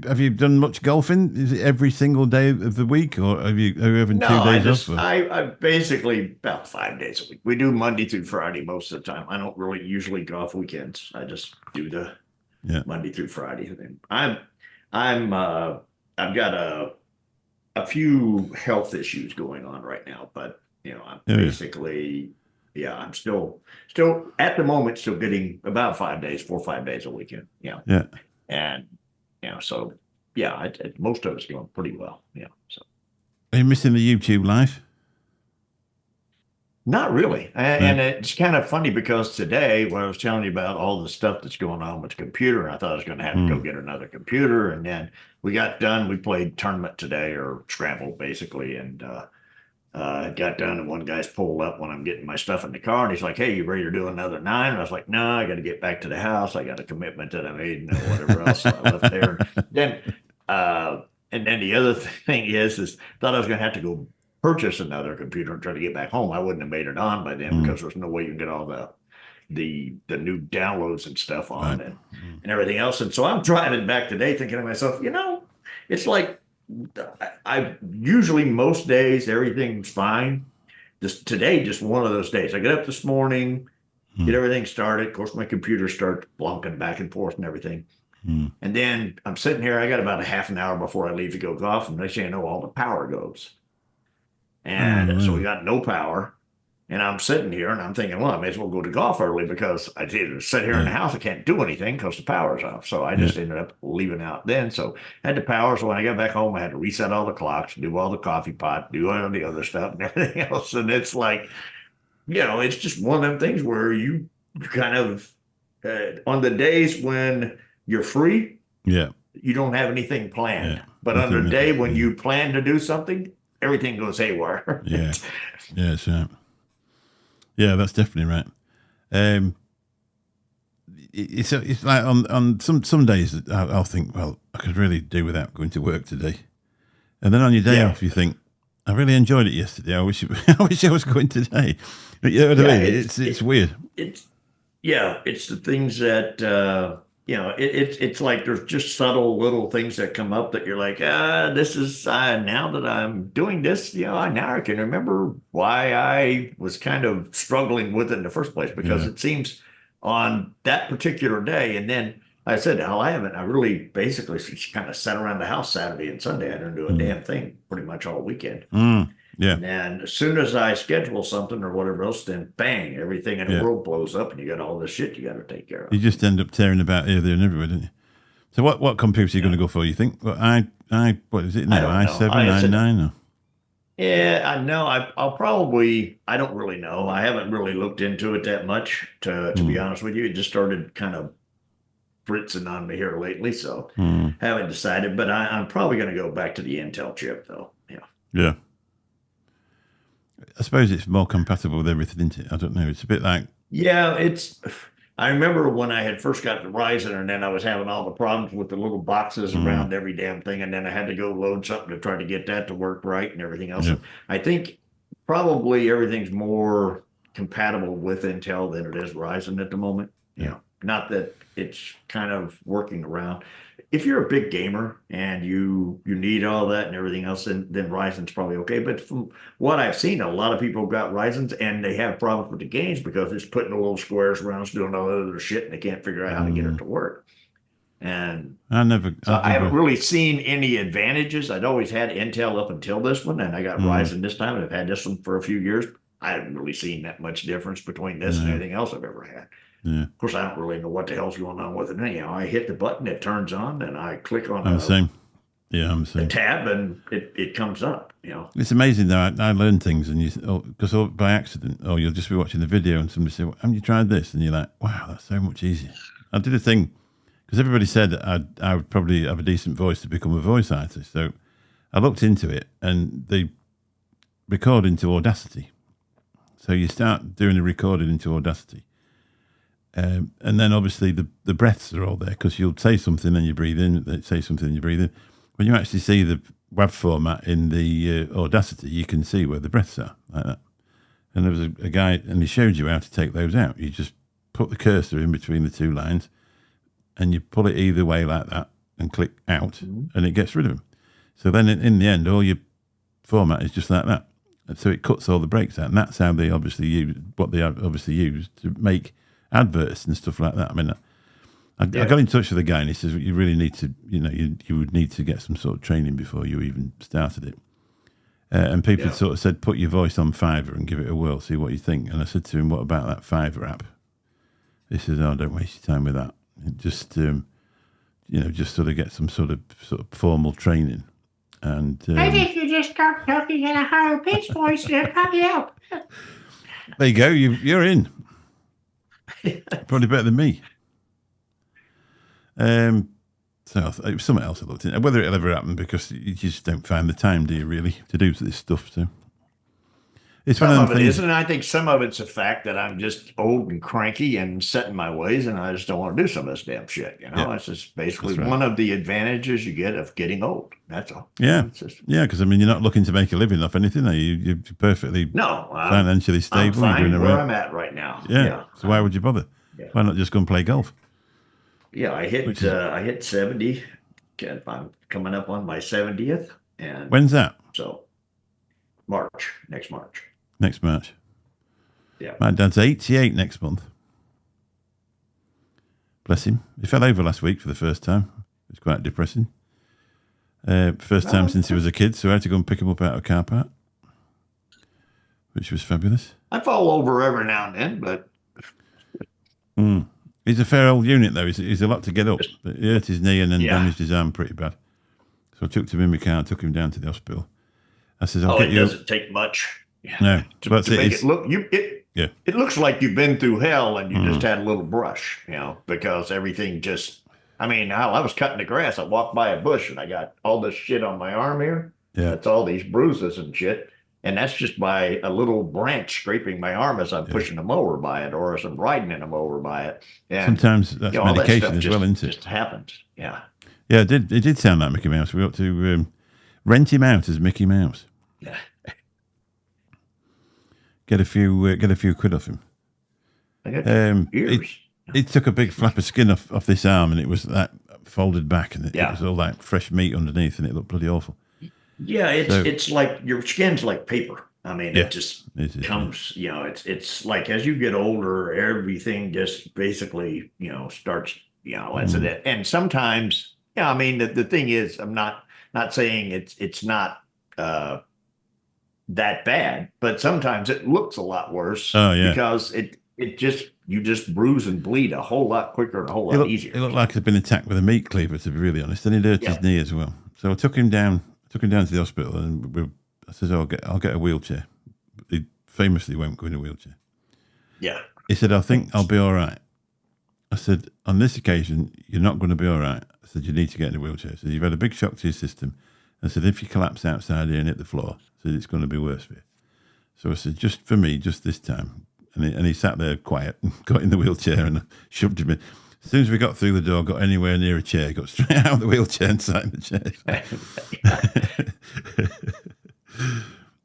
have you done much golfing? Is it every single day of the week, or are you having 2 days off? I basically about 5 days a week. We do Monday through Friday most of the time. I don't really usually golf weekends. I just do the Monday through Friday thing. I've got a few health issues going on right now, but I'm basically I'm still at the moment still getting about 5 days, 4 or 5 days a weekend. Yeah. And so most of it's going pretty well. Yeah. So are you missing the YouTube live? Not really. And it's kind of funny because today, when I was telling you about all the stuff that's going on with the computer, I thought I was going to have to go get another computer. And then we got done. We played tournament today, or Scrabble, basically. And got done, and one guy's pulled up when I'm getting my stuff in the car. And he's like, "Hey, you ready to do another 9?" And I was like, "No, I got to get back to the house. I got a commitment that I made and whatever else." So I left there. And then the other thing is thought I was going to have to go purchase another computer and try to get back home. I wouldn't have made it on by then because there's no way you can get all the new downloads and stuff on and everything else. And so I'm driving back today thinking to myself, it's like I usually most days everything's fine. Today, just one of those days. I get up this morning, get everything started. Of course, my computer starts blunking back and forth and everything. And then I'm sitting here. I got about a half an hour before I leave to go golf, and next thing I know, all the power goes. And so we got no power, and I'm sitting here and I'm thinking, well, I may as well go to golf early because I either sit here in the house, I can't do anything because the power's off. So I just ended up leaving out then. So I had the power. So when I got back home, I had to reset all the clocks, do all the coffee pot, do all the other stuff and everything else. And it's like, it's just one of them things where you kind of, on the days when you're free, you don't have anything planned. But on the day when you plan to do something, everything goes haywire. That's right. Yeah, that's definitely right. It's like on some days I'll think, well, I could really do without going to work today, and then on your day off you think, I really enjoyed it yesterday. I wish I was going today. You know what I mean? It's weird. It's the things that. It's like there's just subtle little things that come up that you're like, this is now that I'm doing this, now I can remember why I was kind of struggling with it in the first place, because it seems on that particular day. And then I said, I really basically kind of sat around the house Saturday and Sunday. I didn't do a damn thing pretty much all weekend. And as soon as I schedule something or whatever else, then bang, everything in the world blows up and you got all this shit you got to take care of. You just end up tearing about here, there, and everywhere, don't you? So what computer are you going to go for? You think? Well, what is it I now? don't know. i7, i9? Or? Yeah, I know. I'll probably. I don't really know. I haven't really looked into it that much. To be Hmm. honest with you, it just started kind of fritzing on me here lately, so Hmm. haven't decided. But I'm probably going to go back to the Intel chip, though. Yeah. Yeah. I suppose it's more compatible with everything, isn't it? I don't know. It's a bit like. Yeah, it's. I remember when I had first got the Ryzen, and then I was having all the problems with the little boxes Hmm. around every damn thing, and then I had to go load something to try to get that to work right and everything else. Yeah. And I think probably everything's more compatible with Intel than it is Ryzen at the moment. Yeah. Not that it's kind of working around. If you're a big gamer and you need all that and everything else, then Ryzen's probably okay. But from what I've seen, a lot of people got Ryzen's and they have problems with the games because it's putting the little squares around, it's doing all that other shit, and they can't figure out how to get it Hmm. to work. And I never. so I've I haven't never. really seen any advantages. I'd always had Intel up until this one, and I got Hmm. Ryzen this time, and I've had this one for a few years. I haven't really seen that much difference between this and No. anything else I've ever had. Yeah. Of course, I don't really know what the hell's going on with it. Anyhow, I hit the button, it turns on, and I click on I'm the same. Yeah, I'm the the same. tab, and it comes up. It's amazing though. I learn things, and because by accident, or you'll just be watching the video, and somebody say, well, "Haven't you tried this?" And you're like, "Wow, that's so much easier." I did a thing because everybody said I would probably have a decent voice to become a voice artist. So I looked into it, and they record into Audacity. So you start doing a recording into Audacity. And then obviously the breaths are all there because you'll say something and you breathe in, say something and you breathe in. When you actually see the WAV format in the Audacity, you can see where the breaths are, like that. And there was a guy, and he showed you how to take those out. You just put the cursor in between the two lines, and you pull it either way like that, and click out, and it gets rid of them. So then in the end, all your format is just like that. And so it cuts all the breaks out, and that's how they obviously use to make adverts and stuff like that. I mean, I got in touch with a guy, and he says you really need to, you would need to get some sort of training before you even started it. And people sort of said, put your voice on Fiverr and give it a whirl, see what you think. And I said to him, what about that Fiverr app? He says, oh, don't waste your time with that. Just, just sort of get some sort of formal training. And I think you just start talking in a higher pitched voice and it'll probably help. there you go. You're in. Probably better than me. So it was something else I looked into. Whether it'll ever happen, because you just don't find the time, do you, really, to do this stuff? So it's one Some of of the it things. isn't. And I think some of it's the fact that I'm just old and cranky and set in my ways, and I just don't want to do some of this damn shit. Yeah. It's just basically That's right. one of the advantages you get of getting old. That's all. Yeah, It's just, yeah. Because I mean, you're not looking to make a living off anything. Are you? You're perfectly no, financially I'm stable. You're fine doing where it right. I'm at right now. Yeah. So why would you bother? Yeah. Why not just go and play golf? Yeah, I hit 70. I'm coming up on my 70th, and When's that? so next March. Next March. Yeah. My dad's 88 next month. Bless him. He fell over last week for the first time. It was quite depressing. First time since he was a kid, so I had to go and pick him up out of a car park, which was fabulous. I fall over every now and then, but He's a fair old unit, though. He's a lot to get up. But he hurt his knee and then damaged his arm pretty bad. So I took him in my car, took him down to the hospital. I says, I'll get it you. doesn't take much. No, to that's make it. it look it looks like you've been through hell and you just had a little brush, because everything just. I mean, I was cutting the grass. I walked by a bush and I got all this shit on my arm here. Yeah. That's all these bruises and shit. And that's just by a little branch scraping my arm as I'm pushing a mower by it, or as I'm riding in a mower by it. And Sometimes that's all that medication stuff as well, isn't it? Just happens. Yeah. Yeah, it did sound like Mickey Mouse. We ought to rent him out as Mickey Mouse. Yeah. Get a few quid off him. I got It, it took a big flap of skin off this arm, and it was that folded back, and it was all like fresh meat underneath, and it looked bloody awful. Yeah, it's like your skin's like paper. I mean, it just comes, it's like as you get older, everything just basically, starts, and sometimes, I mean, the thing is, I'm not saying it's not that bad, but sometimes it looks a lot worse. Oh, yeah. Because it just you just bruise and bleed a whole lot quicker and a whole lot easier. He looked like he'd been attacked with a meat cleaver, to be really honest. And he'd hurt his knee as well. So I took him down to the hospital, and I said, I'll get a wheelchair. He famously won't go in a wheelchair. Yeah. He said, I think I'll be all right. I said, on this occasion, you're not going to be all right. I said, you need to get in a wheelchair. I said, you've had a big shock to your system. I said, if you collapse outside here and hit the floor, I said, it's going to be worse for you. So I said, just for me, just this time. And he sat there quiet and got in the wheelchair and shoved him in. As soon as we got through the door, got anywhere near a chair, got straight out of the wheelchair and sat in the chair.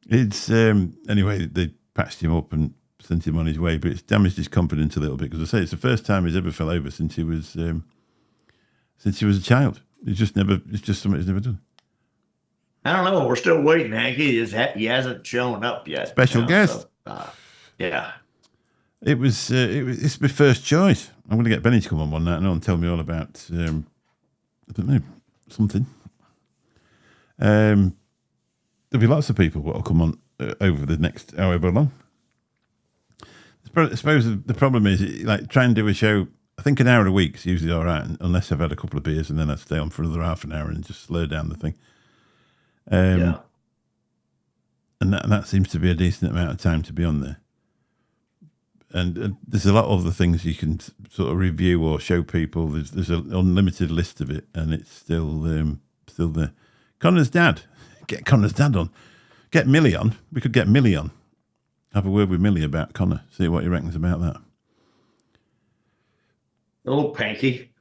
It's anyway, they patched him up and sent him on his way, but it's damaged his confidence a little bit, because I say it's the first time he's ever fell over since he was a child. It's just something he's never done. I don't know. We're still waiting, Hanky. He hasn't shown up yet. Special guest. So, yeah. It's my first choice. I'm going to get Benny to come on one night and tell me all about I don't know, something. There'll be lots of people that will come on over the next however long. I suppose the problem is, like, try and do a show. I think an hour a week is usually all right, unless I've had a couple of beers, and then I stay on for another half an hour and just slow down the thing. And that seems to be a decent amount of time to be on there. And there's a lot of other things you can sort of review or show people. There's an unlimited list of it, and it's still there. Connor's dad. Get Connor's dad on. Get Millie on. We could get Millie on. Have a word with Millie about Connor. See what he reckons about that. A little panky.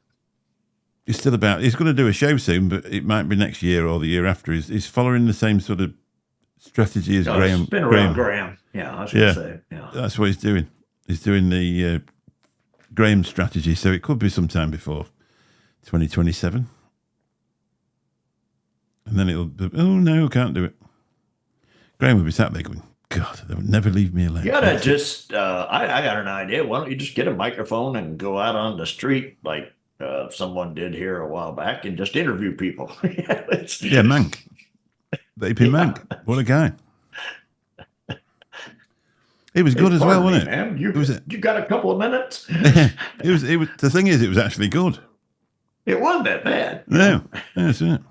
He's going to do a show soon, but it might be next year or the year after. He's following the same sort of strategy as Graham. It's been around Graham. Yeah, I was going to say. Yeah. That's what he's doing. He's doing the Graham strategy, so it could be sometime before 2027. And then it'll be, oh no, can't do it. Graham will be sat there going, God, they would never leave me alone. You gotta just, I got an idea. Why don't you just get a microphone and go out on the street like someone did here a while back and just interview people? Yeah, Mank. Vaping Mank. What a guy. He was good as well, wasn't it? Man. You got a couple of minutes? It was. The thing is, it was actually good. It wasn't that bad. No, that's it.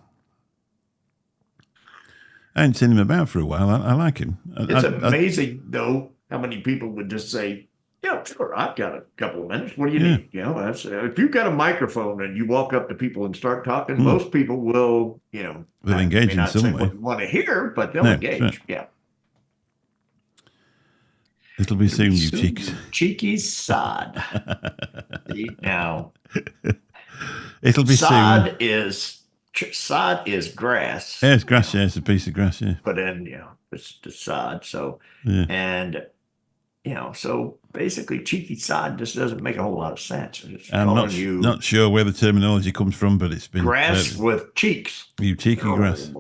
I hadn't seen him about for a while. I like him. It's amazing, though, how many people would just say, yeah, sure, I've got a couple of minutes. What do you need? You know, if you've got a microphone and you walk up to people and start talking, most people will, they'll engage in some way. Want to hear, but they'll engage. Sure. Yeah. It'll be soon, you cheeks. Cheeky sod. Now, it'll be sod soon. Sod is grass. Yeah, it's grass. Yeah, it's a piece of grass. Yeah. But then, it's the sod. So, so basically, cheeky sod just doesn't make a whole lot of sense. I'm not sure where the terminology comes from, but it's been grass with cheeks. You cheeky grass.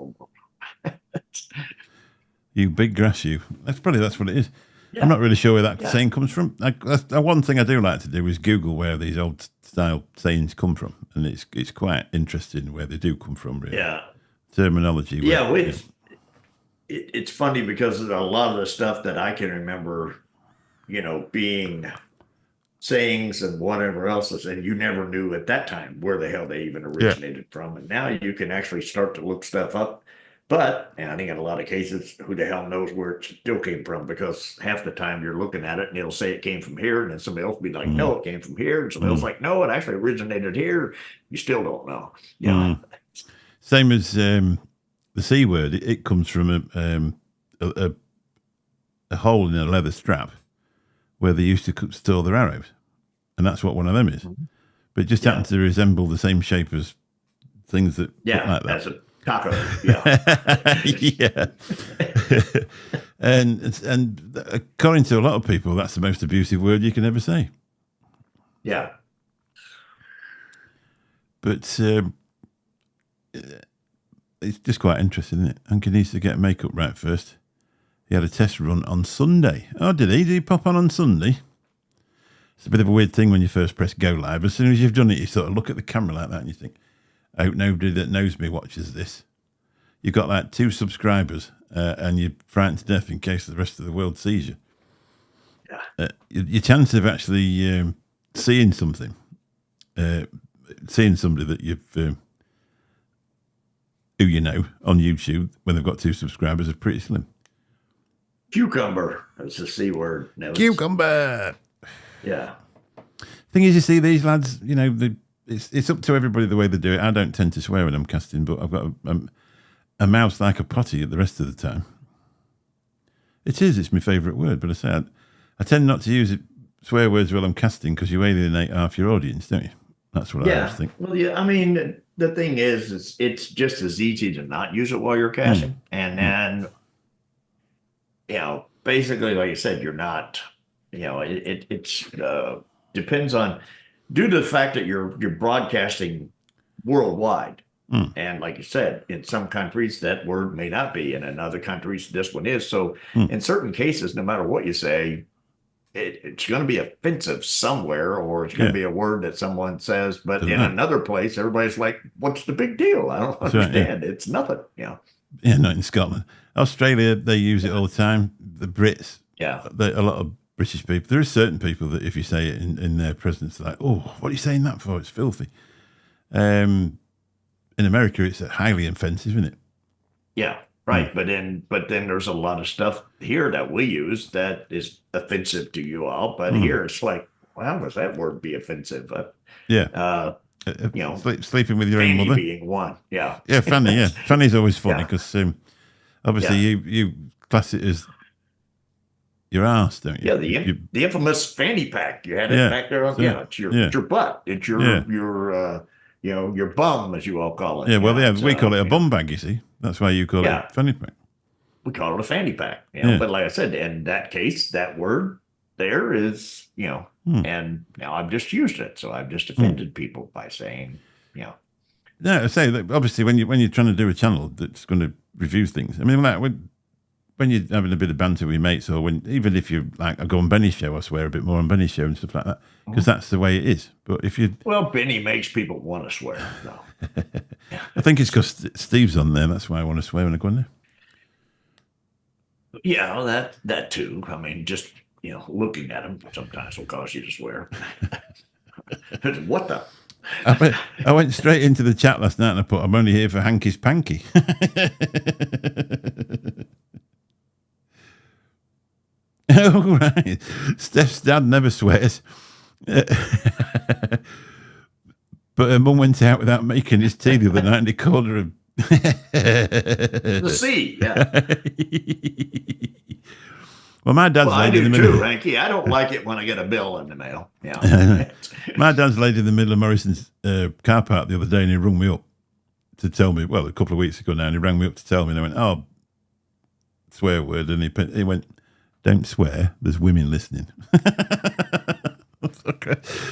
You big grass, you. That's what it is. Yeah. I'm not really sure where that saying comes from. One thing I do like to do is Google where these old style sayings come from, and it's quite interesting where they do come from. Really. Yeah, terminology. It's funny because a lot of the stuff that I can remember, being sayings and whatever else, and you never knew at that time where the hell they even originated from, and now you can actually start to look stuff up. But, and I think in a lot of cases, who the hell knows where it still came from? Because half the time you're looking at it and it'll say it came from here, and then somebody else will be like, no, it came from here. And somebody else like, no, it actually originated here. You still don't know. Yeah. Same as the C word. It comes from a hole in a leather strap where they used to store their arrows. And that's what one of them is. But it just happens to resemble the same shape as things that look like that. That's a taco, yeah. and according to a lot of people, that's the most abusive word you can ever say. Yeah. But it's just quite interesting, isn't it? Uncle needs to get makeup right first. He had a test run on Sunday. Oh, did he? Did he pop on Sunday? It's a bit of a weird thing when you first press go live. As soon as you've done it, you sort of look at the camera like that and you think, I hope nobody that knows me watches this. You've got like 2 subscribers and you're frightened to death in case the rest of the world sees you. your chance of actually seeing something, seeing somebody that you've who you know on YouTube when they've got 2 subscribers is pretty slim. Cucumber. That's the C word. No, Cucumber. Yeah. Thing is, you see these lads, you know, it's up to everybody the way they do it. I don't tend to swear when I'm casting, but I've got a mouth like a potty at the rest of the time. It's my favourite word, but I tend not to use swear words while I'm casting because you alienate half your audience, don't you? That's what I always think. Well, yeah, I mean, the thing is it's just as easy to not use it while you're casting. And then, you know, basically, like you said, you're not, you know, it's depends on, due to the fact that you're broadcasting worldwide. And like you said, in some countries that word may not be, and in other countries this one is. So in certain cases, no matter what you say, it's going to be offensive somewhere, or it's going to be a word that someone says. But in another place, everybody's like, "What's the big deal? I don't understand. Right, It's nothing." You know. Yeah, not in Scotland. Australia, they use it all the time. The Brits, a lot of British people. There are certain people that if you say it in their presence, they're like, "Oh, what are you saying that for? It's filthy." In America, it's highly offensive, isn't it? Yeah, right. But then there's a lot of stuff here that we use that is offensive to you all. But here it's like, well, how does that word be offensive? You know, sleeping with your own mother being one. Yeah, Fanny. Yeah, Fanny's always funny because obviously you class it as your ass, don't you? Yeah, the infamous fanny pack. You had it back there. It's your butt. It's your you know, your bum, as you all call it. Yeah, well, we call it a bum bag, you see. That's why you call it a fanny pack. We call it a fanny pack. You know? But like I said, in that case, that word there is, you know, and now I've just used it. So I've just offended people by saying, you know. Yeah, I say that obviously when you're trying to do a channel that's going to review things, I mean, like when you're having a bit of banter with your mates, or even if you like, I go on Benny's show, I swear a bit more on Benny's show and stuff like that, because that's the way it is. But if you, well, Benny makes people want to swear. No, I think it's because Steve's on there. That's why I want to swear when I go in there. Yeah, well, that too. I mean, just looking at him sometimes will cause you to swear. What the? I went straight into the chat last night and I put, "I'm only here for Hanky's Panky." Oh, right. Steph's dad never swears. But her mum went out without making his tea the other night and he called her the C, yeah. Well, my dad's laid in the middle. I do too, Hanky. I don't like it when I get a bill in the mail. Yeah. My dad's laid in the middle of Morrison's car park the other day and he rung me up to tell me, well, a couple of weeks ago now, and he rang me up to tell me, and I went, "Oh, swear word," and he went, "Don't swear, there's women listening."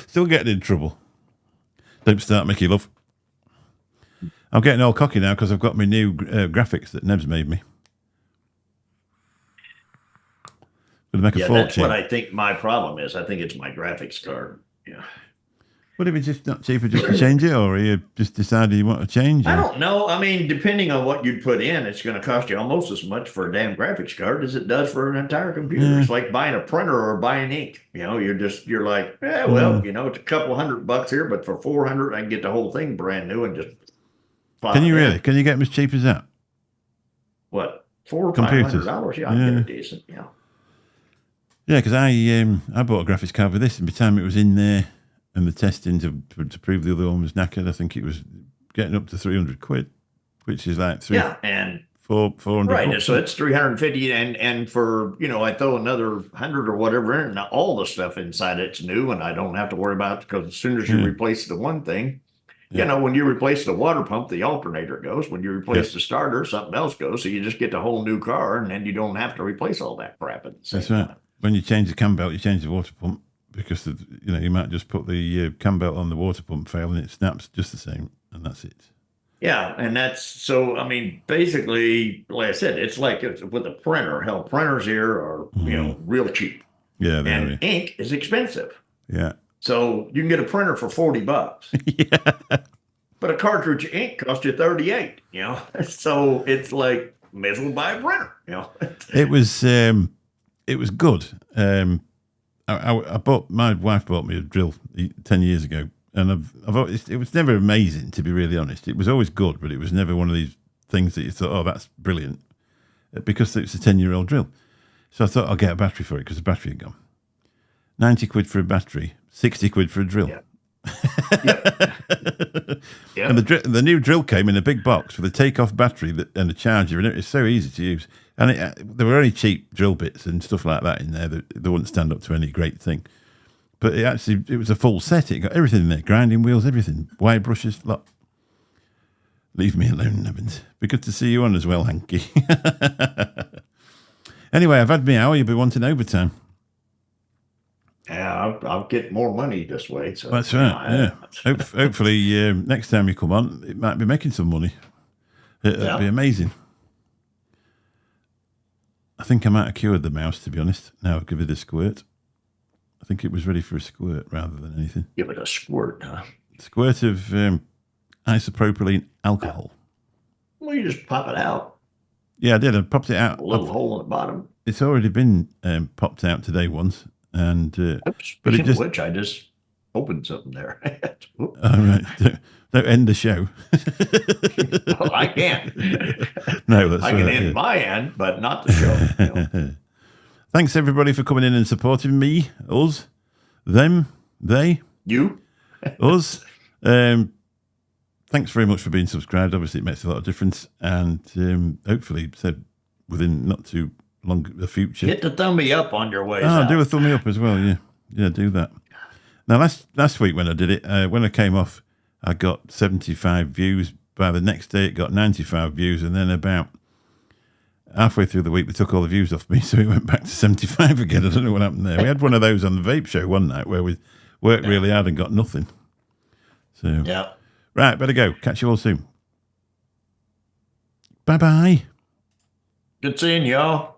Still getting in trouble. Don't start, Mickey love. I'm getting all cocky now because I've got my new graphics that Neb's made me. Gonna make a fortune. That's what I think my problem is. I think it's my graphics card. Yeah. What if it's just not cheaper just to change it, or are you just decided you want to change it? I don't know. I mean, depending on what you'd put in, it's going to cost you almost as much for a damn graphics card as it does for an entire computer. Yeah. It's like buying a printer or buying ink. You're like, well, it's a couple $100 here, but for $400, I can get the whole thing brand new and just. Can you really? Can you get them as cheap as that? What, $400 or $500? Yeah, I can get a decent. Yeah. Yeah, because I bought a graphics card with this, and by the time it was in there. And the testing to prove the other one was knackered, I think it was getting up to £300, which is like and 400. Right, bucks. so it's 350, and for I throw another 100 or whatever in, and all the stuff inside it's new, and I don't have to worry about it because as soon as you replace the one thing, when you replace the water pump, the alternator goes. When you replace the starter, something else goes. So you just get the whole new car, and then you don't have to replace all that crap at the same time. That's right. time. When you change the cam belt, you change the water pump. Because you might just put the cam belt on the water pump fail and it snaps just the same, and that's it. Yeah, and that's so. I mean, basically, like I said, it's like with a printer. Hell, printers here are real cheap. Yeah, and ink is expensive. Yeah. So you can get a printer for $40. Yeah. But a cartridge of ink costs you $38. So it's like may as well buy a printer. It was good. my wife bought me a drill 10 years ago, and I've always, it was never amazing, to be really honest. It was always good, but it was never one of these things that you thought, oh, that's brilliant, because it's a 10-year-old drill. So I thought I'll get a battery for it because the battery had gone. 90 quid for a battery, 60 quid for a drill. Yeah. Yep. Yep. And the new drill came in a big box with a take-off battery and a charger, and it's so easy to use. And there were only cheap drill bits and stuff like that in there that they wouldn't stand up to any great thing. But it was a full set. It got everything in there, grinding wheels, everything, wire brushes, lot. Leave me alone, Nevins. Be good to see you on as well, Hanky. Anyway, I've had my hour. You'll be wanting overtime. Yeah, I'll get more money this way. So That's right. Yeah. Hopefully, next time you come on, it might be making some money. It'll be amazing. I think I might have cured the mouse, to be honest. Now I'll give it a squirt. I think it was ready for a squirt rather than anything. Give it a squirt, huh? Squirt of isopropylene alcohol. Well, you just pop it out. Yeah, I did. I popped it out. A little hole in the bottom. It's already been popped out today once. And but it just, which I just opened something there. All right. Don't end the show. Well, I can. No, that's I can end my end, but not the show. You know. Thanks everybody for coming in and supporting me, us, them, they, you, us. Thanks very much for being subscribed. Obviously, it makes a lot of difference, and hopefully, said within not too long the future. Hit the thumbie up on your way. Do a thumbie up as well. Yeah, do that. Now last week when I did it, when I came off, I got 75 views. By the next day, it got 95 views, and then about halfway through the week, they took all the views off me, so it went back to 75 again. I don't know what happened there. We had one of those on the vape show one night where we worked really hard and got nothing. So right, better go. Catch you all soon. Bye bye. Good seeing y'all.